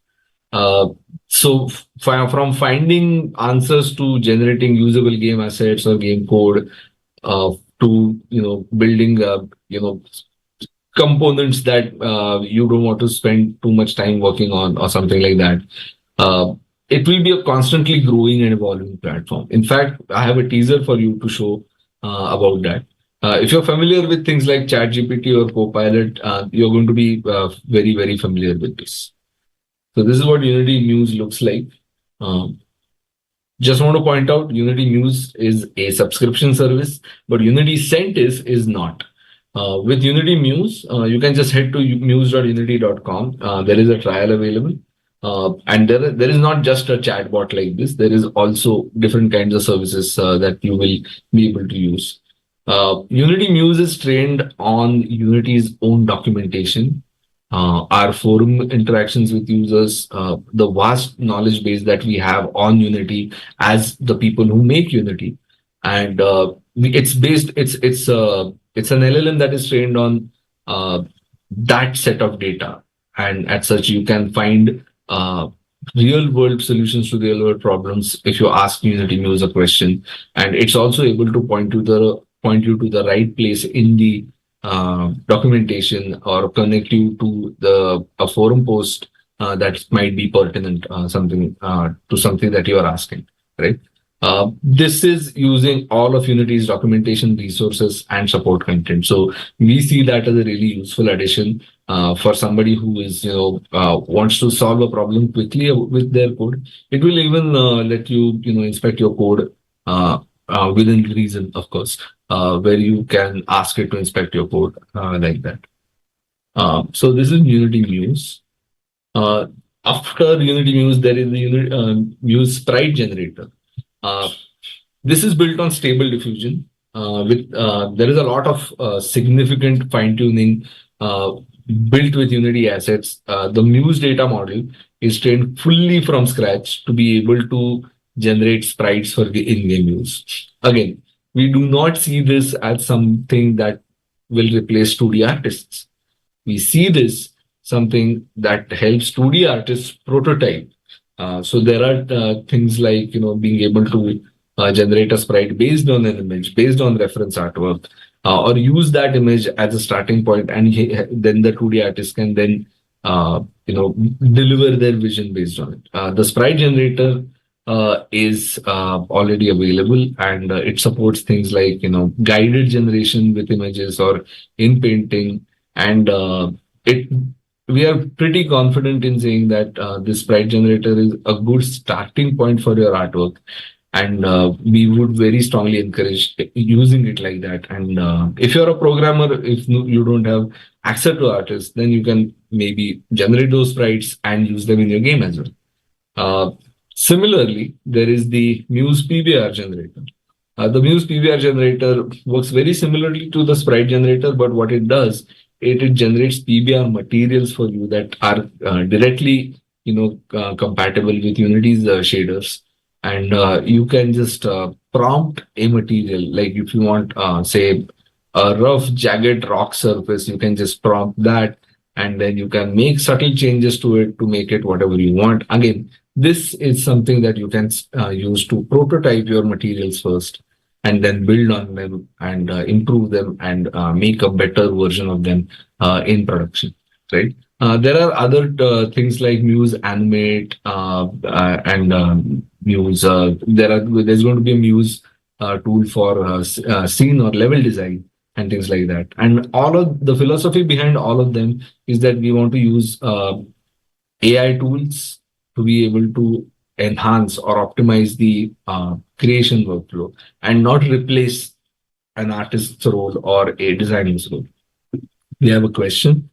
So from finding answers to generating usable game assets or game code, to building components that you don't want to spend too much time working on or something like that. It will be a constantly growing and evolving platform. In fact, I have a teaser for you to show about that. If you're familiar with things like ChatGPT or Copilot, you're going to be very, very familiar with this. So this is what Unity Muse looks like. Just want to point out, Unity Muse is a subscription service, but Unity Sentis is not. With Unity Muse, you can just head to muse.unity.com. There is a trial available. And there is not just a chatbot like this. There is also different kinds of services that you will be able to use. Unity Muse is trained on Unity's own documentation, our forum interactions with users, the vast knowledge base that we have on Unity as the people who make Unity, and it's an LLM that is trained on that set of data, and as such you can find real world solutions to real world problems if you ask Unity Muse a question, and it's also able to point you to the right place in the documentation or connect you to a forum post that might be pertinent something to something that you are asking, right? This is using all of Unity's documentation resources and support content. So we see that as a really useful addition for somebody who is, wants to solve a problem quickly with their code. It will even let you, inspect your code within reason, of course, where you can ask it to inspect your code like that. So this is Unity Muse. After Unity Muse, there is the Muse Sprite Generator. This is built on Stable Diffusion. There is a lot of significant fine-tuning built with Unity assets. The Muse data model is trained fully from scratch to be able to generate sprites for the in-game use. Again, we do not see this as something that will replace 2D artists. We see this something that helps 2D artists prototype. So there are things like being able to generate a sprite based on an image, based on reference artwork, or use that image as a starting point, and then the 2D artist can then deliver their vision based on it. The sprite generator is already available, and it supports things like guided generation with images or in painting, and we are pretty confident in saying that this sprite generator is a good starting point for your artwork, and we would very strongly encourage using it like that. And if you're a programmer, if you don't have access to artists, then you can maybe generate those sprites and use them in your game as well. Similarly, there is the Muse PBR generator. The Muse PBR generator works very similarly to the sprite generator, but what it does, it generates PBR materials for you that are directly compatible with Unity's shaders, and you can just prompt a material. Like if you want, say, a rough, jagged rock surface, you can just prompt that, and then you can make subtle changes to it to make it whatever you want. Again, this is something that you can use to prototype your materials first, and then build on them and improve them and make a better version of them in production, right? There are other things like Muse Animate and Muse. There's going to be a Muse tool for scene or level design and things like that. And all of the philosophy behind all of them is that we want to use AI tools to be able to enhance or optimize the creation workflow and not replace an artist's role or a designer's role. We have a question.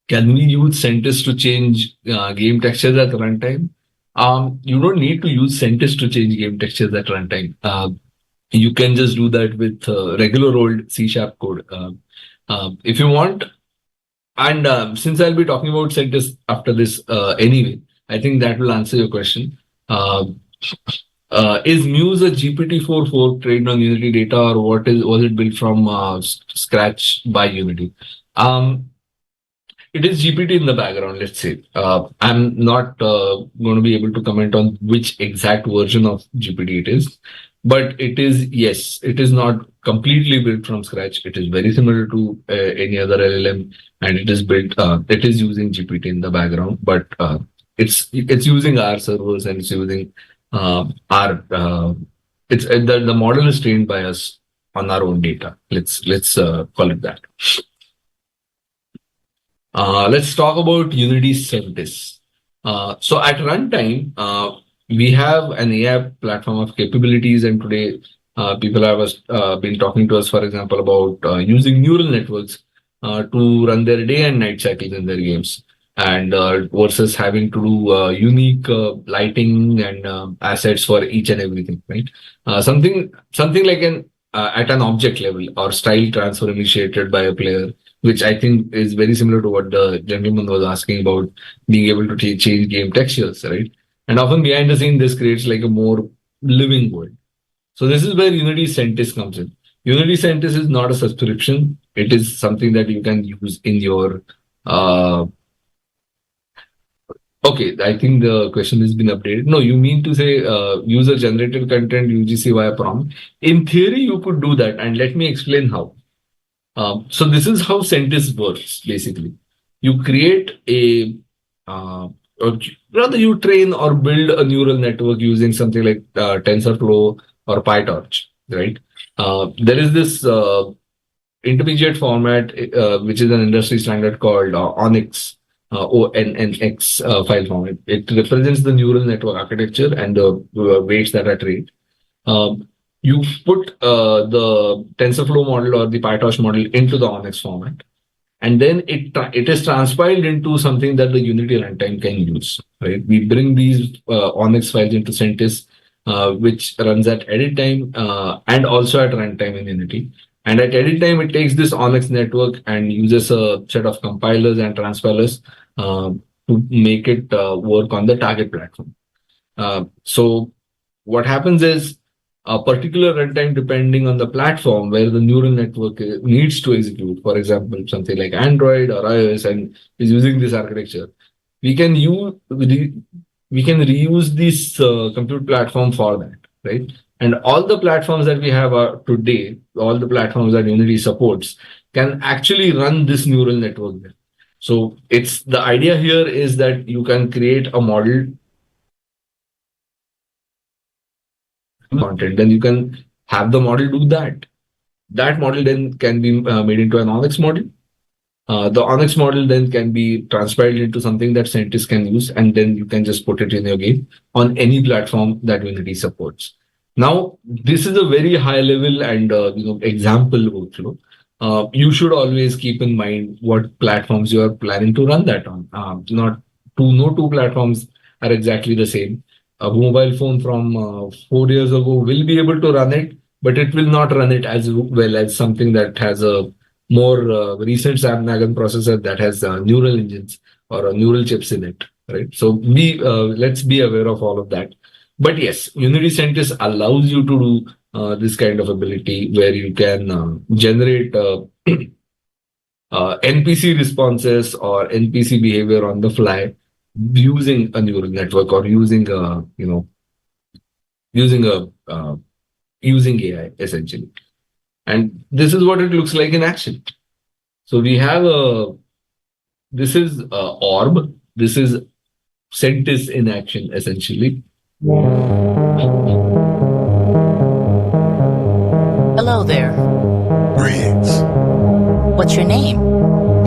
Can we use Centis to change game textures at runtime? You don't need to use Centis to change game textures at runtime. You can just do that with regular old C# code. If you want, and since I'll be talking about Centis after this anyway, I think that will answer your question. Is Muse a GPT-4 fork trained on Unity data, or was it built from scratch by Unity? It is GPT in the background, let's say. I'm not going to be able to comment on which exact version of GPT it is, but it is, yes, it is not completely built from scratch. It is very similar to any other LLM, and it is built, it is using GPT in the background, but it's using our servers, and it's using the model is trained by us on our own data. Let's call it that. Let's talk about Unity Centis. So at runtime, we have an AI platform of capabilities, and today people have been talking to us, for example, about using neural networks to run their day and night cycles in their games, and versus having to do unique lighting and assets for each and everything, right? Something like an at an object level or style transfer initiated by a player, which I think is very similar to what the gentleman was asking about, being able to change game textures, right? And often behind the scene, this creates like a more living world. So this is where Unity Centis comes in. Unity Centis is not a subscription. It is something that you can use in your... Okay, I think the question has been updated. No, you mean to say user-generated content UGC via prompt. In theory, you could do that. And let me explain how. So this is how Centis works, basically. You create or rather you train or build a neural network using something like TensorFlow or PyTorch, right? There is this intermediate format, which is an industry standard called ONNX, ONNX file format. It represents the neural network architecture and the weights that are trained. You put the TensorFlow model or the PyTorch model into the ONNX format, and then it is transpiled into something that the Unity runtime can use, right? We bring these ONNX files into Centis, which runs at edit time and also at runtime in Unity. And at edit time, it takes this ONNX network and uses a set of compilers and transpilers to make it work on the target platform. So what happens is, a particular runtime, depending on the platform where the neural network needs to execute, for example, something like Android or iOS, and is using this architecture, we can reuse this compute platform for that, right? And all the platforms that we have today, all the platforms that Unity supports, can actually run this neural network there. So it's the idea here is that you can create a model content, then you can have the model do that. That model then can be made into an ONNX model. The ONNX model then can be transpiled into something that Centis can use, and then you can just put it in your game on any platform that Unity supports. Now, this is a very high level and example workflow. You should always keep in mind what platforms you are planning to run that on. No two platforms are exactly the same. A mobile phone from 4 years ago will be able to run it, but it will not run it as well as something that has a more recent Snapdragon processor that has neural engines or neural chips in it, right? So let's be aware of all of that. But yes, Unity Scientist allows you to do this kind of ability where you can generate NPC responses or NPC behavior on the fly using a neural network or using a using a using AI essentially. And this is what it looks like in action. So we have this is Orb. This is Centis in action essentially. Hello there. Greetings. What's your name?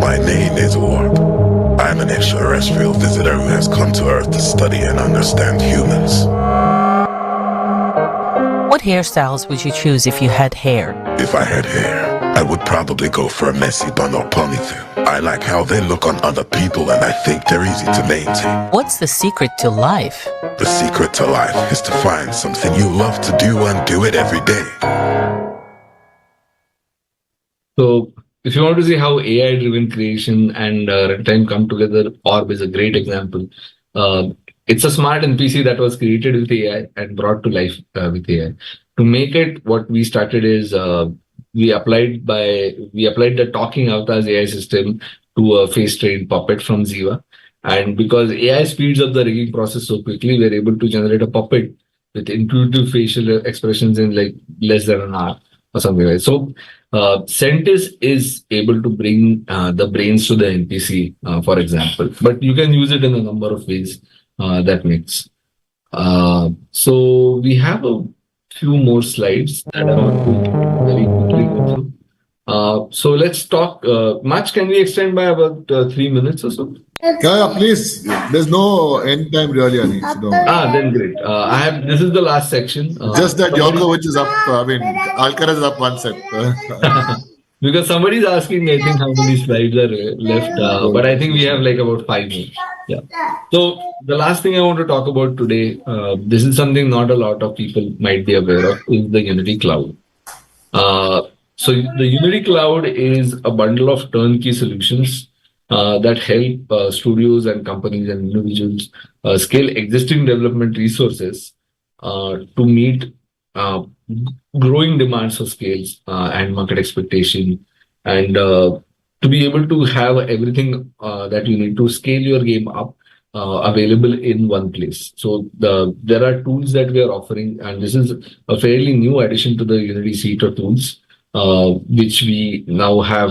My name is Orb. I'm an extraterrestrial visitor who has come to Earth to study and understand humans. What hairstyles would you choose if you had hair? If I had hair, I would probably go for a messy bun or ponytail. I like how they look on other people and I think they're easy to maintain. What's the secret to life? The secret to life is to find something you love to do and do it every day. So if you want to see how AI-driven creation and runtime come together, Orb is a great example. It's a smart NPC that was created with AI and brought to life with AI. To make it, what we started is we applied the talking avatars AI system to a face-trained puppet from Ziva. And because AI speeds up the rigging process so quickly, we're able to generate a puppet with intuitive facial expressions in like less than an hour or something like that. So Centis is able to bring the brains to the NPC, for example, but you can use it in a number of ways that makes. So we have a few more slides that I want to very quickly go through. So let's talk. Much can we extend by about 3 minutes or so? Yeah, please. There's no end time really, Anish. So Then great. I have. This is the last section. just that Djokovic is up. I mean, Alcaraz is up one set. Because somebody's asking, I think, how many slides are left. But I think we have like about 5 more. Yeah. So the last thing I want to talk about today, this is something not a lot of people might be aware of, is the Unity Cloud. So the Unity Cloud is a bundle of turnkey solutions that help studios and companies and individuals scale existing development resources to meet growing demands for scales and market expectation, and to be able to have everything that you need to scale your game up available in one place. So there are tools that we are offering, and this is a fairly new addition to the Unity suite of tools, which we now have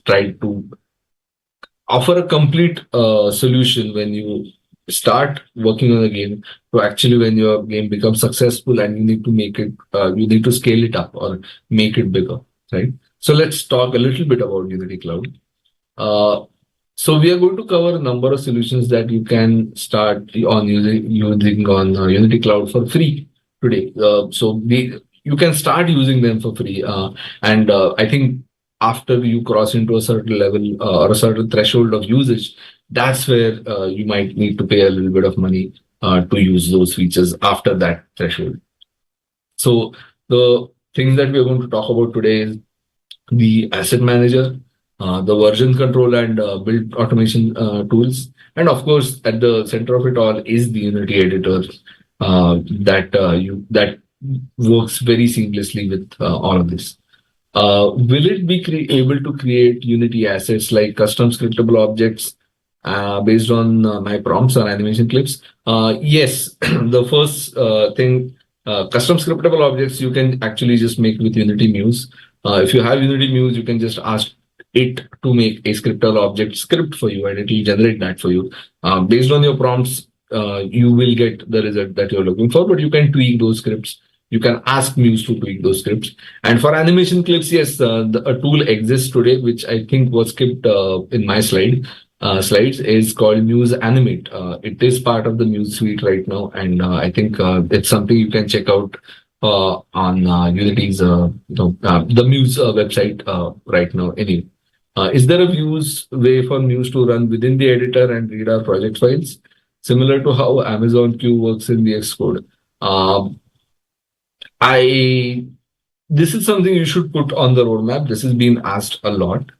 tried to offer a complete solution when you start working on a game to actually when your game becomes successful and you need to make it, you need to scale it up or make it bigger, right? So let's talk a little bit about Unity Cloud. So we are going to cover a number of solutions that you can start on using on Unity Cloud for free today. So you can start using them for free, and I think after you cross into a certain level or a certain threshold of usage, that's where you might need to pay a little bit of money to use those features after that threshold. So the things that we're going to talk about today is the asset manager, the version control and build automation tools. And of course, at the center of it all is the Unity editor that works very seamlessly with all of this. Will it be able to create Unity assets like custom scriptable objects based on my prompts or animation clips? Yes, the first thing, custom scriptable objects you can actually just make with Unity Muse. If you have Unity Muse, you can just ask it to make a scriptable object script for you, and it will generate that for you. Based on your prompts, you will get the result that you're looking for, but you can tweak those scripts. You can ask Muse to tweak those scripts. And for animation clips, yes, a tool exists today, which I think was skipped in my slides, is called Muse Animate. It is part of the Muse suite right now, and I think it's something you can check out on Unity's the Muse website right now. Anyway, is there a way for Muse to run within the editor and read our project files, similar to how Amazon Q works in VS Code? I this is something you should put on the roadmap. This has been asked a lot.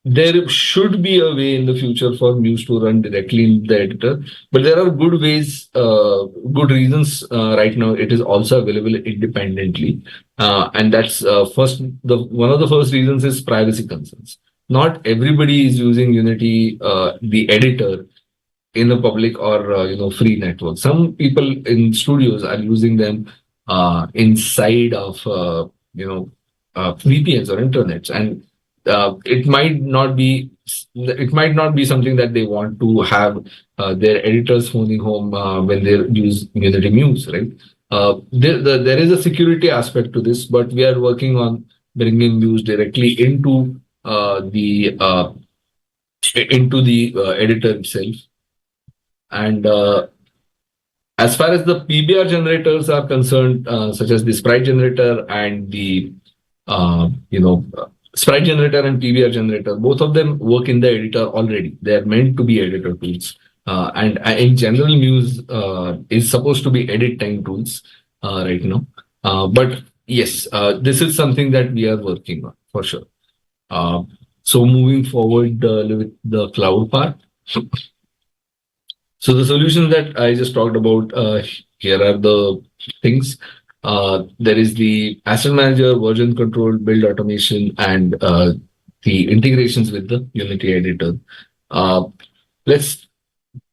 There should be a way in the future for Muse to run directly in the editor, but there are good ways, good reasons right now. It is also available independently, and that's first. The one of the first reasons is privacy concerns. Not everybody is using Unity, the editor, in a public or free network. Some people in studios are using them inside of VPNs or internets, and it might not be something that they want to have their editors phoning home when they use Unity Muse, right? There is a security aspect to this, but we are working on bringing Muse directly into the editor itself. And as far as the PBR generators are concerned, such as the sprite generator and the sprite generator and PBR generator, both of them work in the editor already. They are meant to be editor tools. And in general, Muse is supposed to be edit time tools right now. But yes, this is something that we are working on for sure. So moving forward with the cloud part. So the solutions that I just talked about, here are the things. There is the asset manager, version control, build automation, and the integrations with the Unity editor. Let's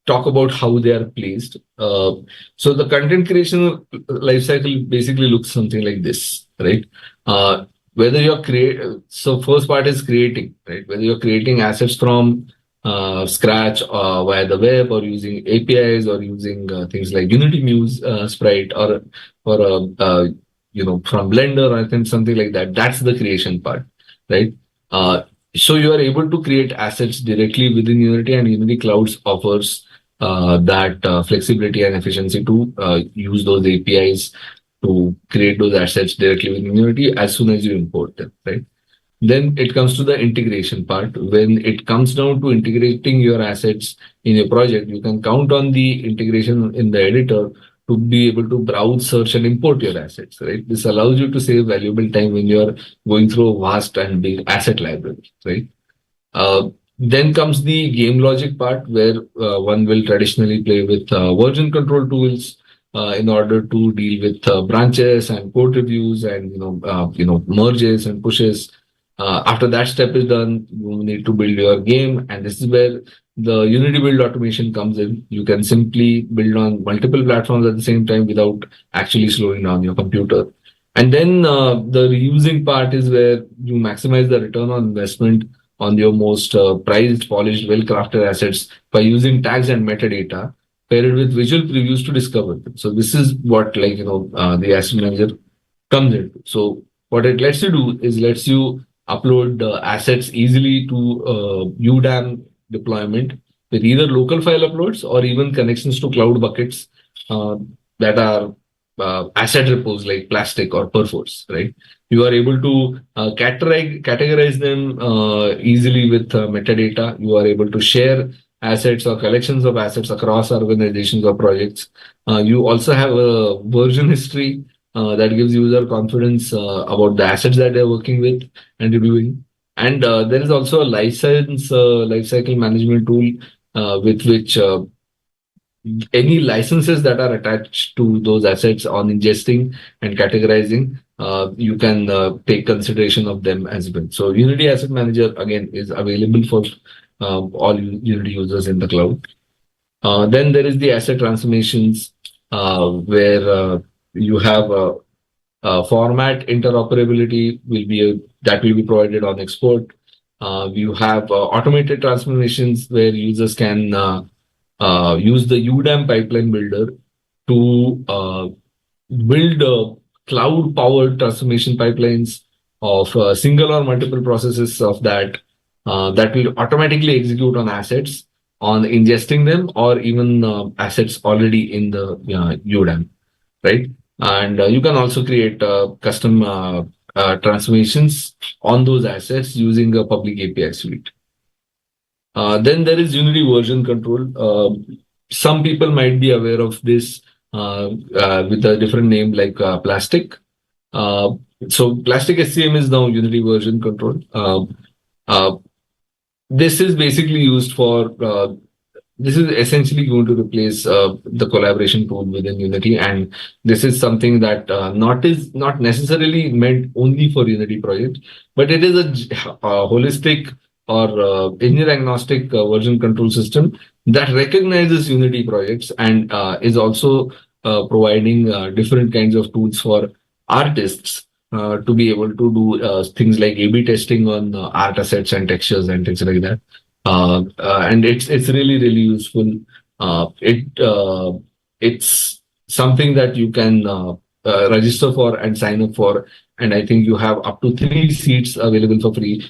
talk about how they are placed. So the content creation lifecycle basically looks something like this, right? Whether you're so first part is creating, right? Whether you're creating assets from scratch via the web, or using APIs, or using things like Unity Muse sprite, or from Blender or something like that. That's the creation part, right? So you are able to create assets directly within Unity, and Unity Clouds offers that flexibility and efficiency to use those APIs to create those assets directly within Unity as soon as you import them, right? Then it comes to the integration part. When it comes down to integrating your assets in your project, you can count on the integration in the editor to be able to browse, search, and import your assets, right? This allows you to save valuable time when you're going through a vast and big asset library, right? Then comes the game logic part, where one will traditionally play with version control tools in order to deal with branches and code reviews and merges and pushes. After that step is done, you need to build your game, and this is where the Unity build automation comes in. You can simply build on multiple platforms at the same time without actually slowing down your computer. And then the reusing part is where you maximize the return on investment on your most prized, polished, well-crafted assets by using tags and metadata paired with visual previews to discover them. So this is what the asset manager comes into. So what it lets you do is lets you upload assets easily to UDAM deployment with either local file uploads or even connections to cloud buckets that are asset repos like Plastic or Perforce, right? You are able to categorize them easily with metadata. You are able to share assets or collections of assets across organizations or projects. You also have a version history that gives user confidence about the assets that they're working with and reviewing. And there is also a lifecycle management tool with which any licenses that are attached to those assets on ingesting and categorizing, you can take consideration of them as well. So Unity Asset Manager, again, is available for all Unity users in the cloud. Then there is the asset transformations, where you have format interoperability that will be provided on export. You have automated transformations where users can use the UDAM pipeline builder to build cloud-powered transformation pipelines of single or multiple processes of that will automatically execute on assets, on ingesting them, or even assets already in the UDAM, right? And you can also create custom transformations on those assets using a public API suite. Then there is Unity version control. Some people might be aware of this with a different name like Plastic. So Plastic SCM is now Unity version control. Uh, this is basically used for this is essentially going to replace the collaboration tool within Unity, and this is something that not necessarily meant only for Unity projects, but it is a holistic or engine agnostic version control system that recognizes Unity projects and is also providing different kinds of tools for artists to be able to do things like A/B testing on art assets and textures and things like that. And it's really useful. It's something that you can register for and sign up for, and I think you have up to 3 seats available for free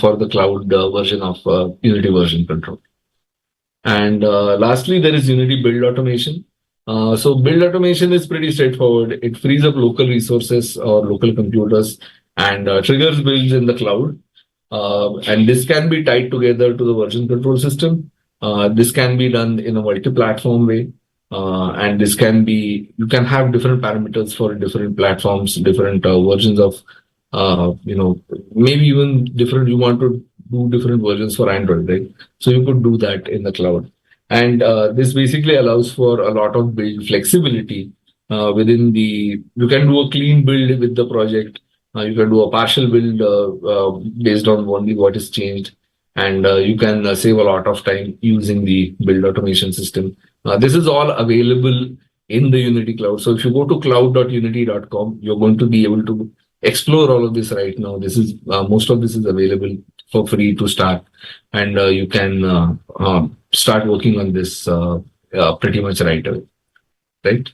for the cloud version of Unity version control. And lastly, there is Unity Build Automation. So build automation is pretty straightforward. It frees up local resources or local computers and triggers builds in the cloud. And this can be tied together to the version control system. This can be done in a multi-platform way. And this can be, you can have different parameters for different platforms, different versions of, maybe even different, you want to do different versions for Android, right? So you could do that in the cloud. And this basically allows for a lot of build flexibility within the, you can do a clean build with the project. You can do a partial build based on only what is changed. And you can save a lot of time using the build automation system. This is all available in the Unity Cloud. So if you go to cloud.unity.com, you're going to be able to explore all of this right now. This is most of this is available for free to start, and you can start working on this pretty much right away, right?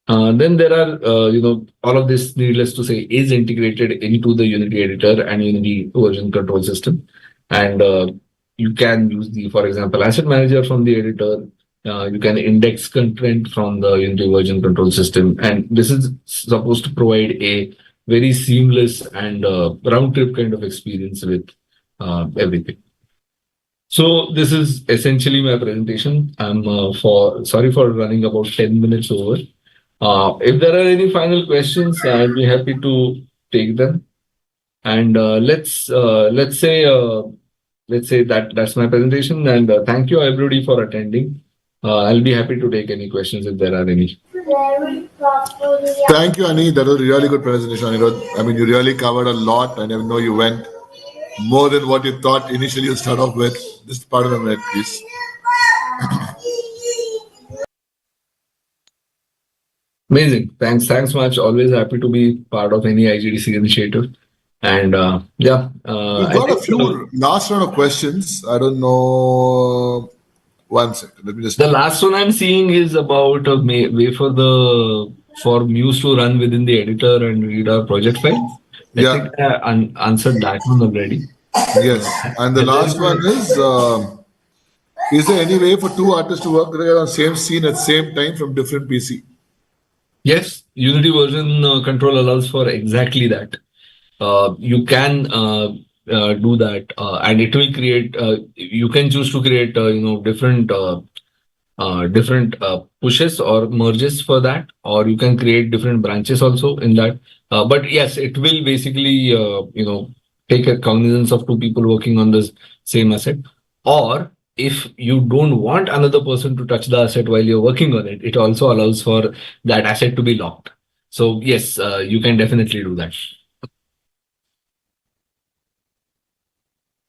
Then there are, all of this, needless to say, is integrated into the Unity editor and Unity version control system. And you can use the, for example, asset manager from the editor. You can index content from the Unity version control system. And this is supposed to provide a very seamless and round trip kind of experience with everything. So this is essentially my presentation. I'm sorry for running about 10 minutes over. If there are any final questions, I'd be happy to take them. And let's say that's my presentation. And thank you everybody for attending. I'll be happy to take any questions if there are any. Thank you, Ani. That was a really good presentation, Anirudh. I mean, you really covered a lot, and I know you went more than what you thought initially you start off with. Just part of a minute, please. Amazing. Thanks much. Always happy to be part of any IGDC initiative. And yeah. We've got a few last round of questions. I don't know. 1 second. Let me just. The last one I'm seeing is about a way for Muse to run within the editor and read our project files. I think I answered that one already. Yes. And the last one is there any way for two artists to work together on same scene at the same time from different PC? Yes, Unity version control allows for exactly that. You can do that, and it will create. You can choose to create, different pushes or merges for that, or you can create different branches also in that. But yes, it will basically, take a cognizance of two people working on this same asset. Or if you don't want another person to touch the asset while you're working on it, it also allows for that asset to be locked. So yes, you can definitely do that.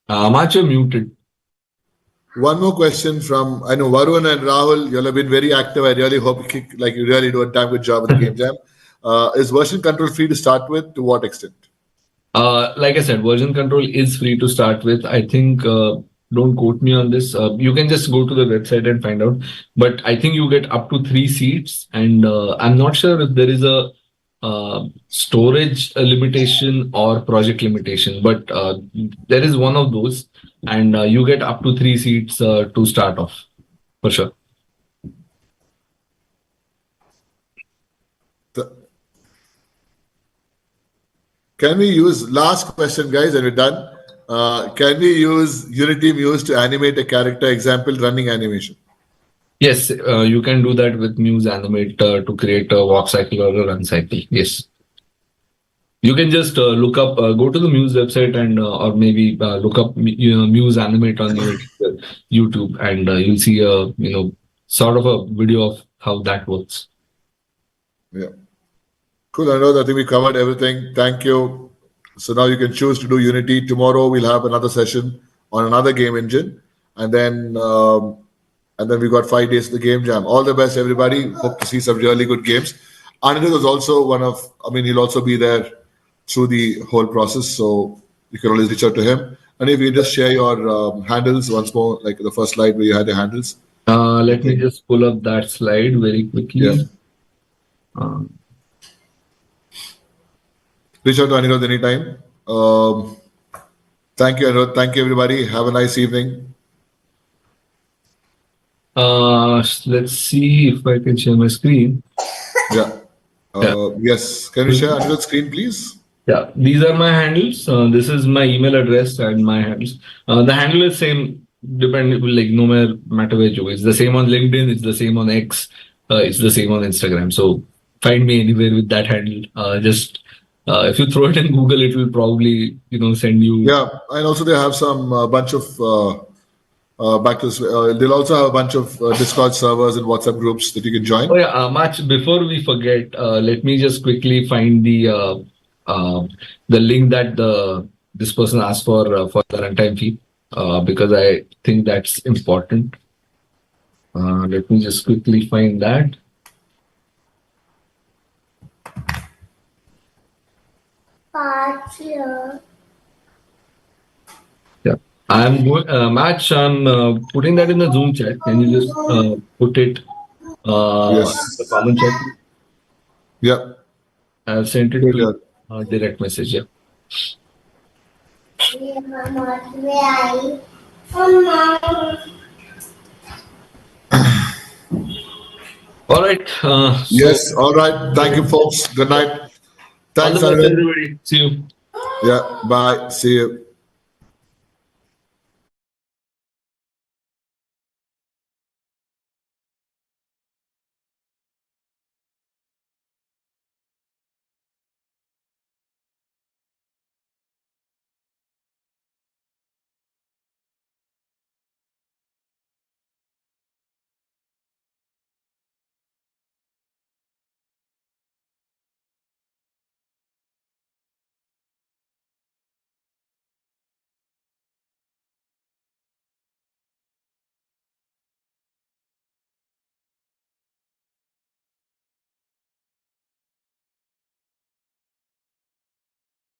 March, you're muted. One more question from, I know Varun and Rahul, you have been very active. I really hope you really do a damn good job with the Game Jam. Is version control free to start with? To what extent? Like I said, version control is free to start with. I think, don't quote me on this. You can just go to the website and find out. But I think you get up to 3 seats. And I'm not sure if there is a storage limitation or project limitation, but there is one of those. And you get up to 3 seats to start off, for sure. Can we use, last question, guys, and we're done. Can we use Unity Muse to animate a character, example, running animation? Yes, you can do that with Muse Animate to create a walk cycle or a run cycle. Yes. You can just look up, go to the Muse website and or maybe look up Muse Animate on your YouTube, and you'll see a sort of a video of how that works. Yeah. Cool, Anirudh. I think we covered everything. Thank you. So now you can choose to do Unity. Tomorrow we'll have another session on another game engine, and then we got 5 days of the game jam. All the best, everybody. Hope to see some really good games. Anirudh is also one of. I mean, he'll also be there through the whole process, so you can always reach out to him. And if you just share your handles once more, like the first slide where you had your handles. Let me just pull up that slide very quickly. Yeah. Reach out to Anirudh anytime. Thank you, Anirudh. Thank you, everybody. Have a nice evening. Let's see if I can share my screen. Yeah. Yes. Can you share Anirudh's screen, please? Yeah, these are my handles. This is my email address and my handles. The handle is same, depending like no matter where you go. It's the same on LinkedIn. It's the same on X. It's the same on Instagram. So find me anywhere with that handle. Just if you throw it in Google, it will probably send you. Yeah, and also they have some bunch of they'll also have a bunch of Discord servers and WhatsApp groups that you can join. Oh yeah, Mach, before we forget, let me just quickly find the link that this person asked for the runtime fee, because I think that's important. Let me just quickly find that. Yeah, I'm going. Match. I'm putting that in the Zoom chat. Can you just put it Yes. in the common chat? Yeah. I've sent it to direct message. Yeah. All right. Yes. All right. Thank you, folks. Good night. Thanks, all the best, Anirudh. everybody. See you. Yeah. Bye. See you.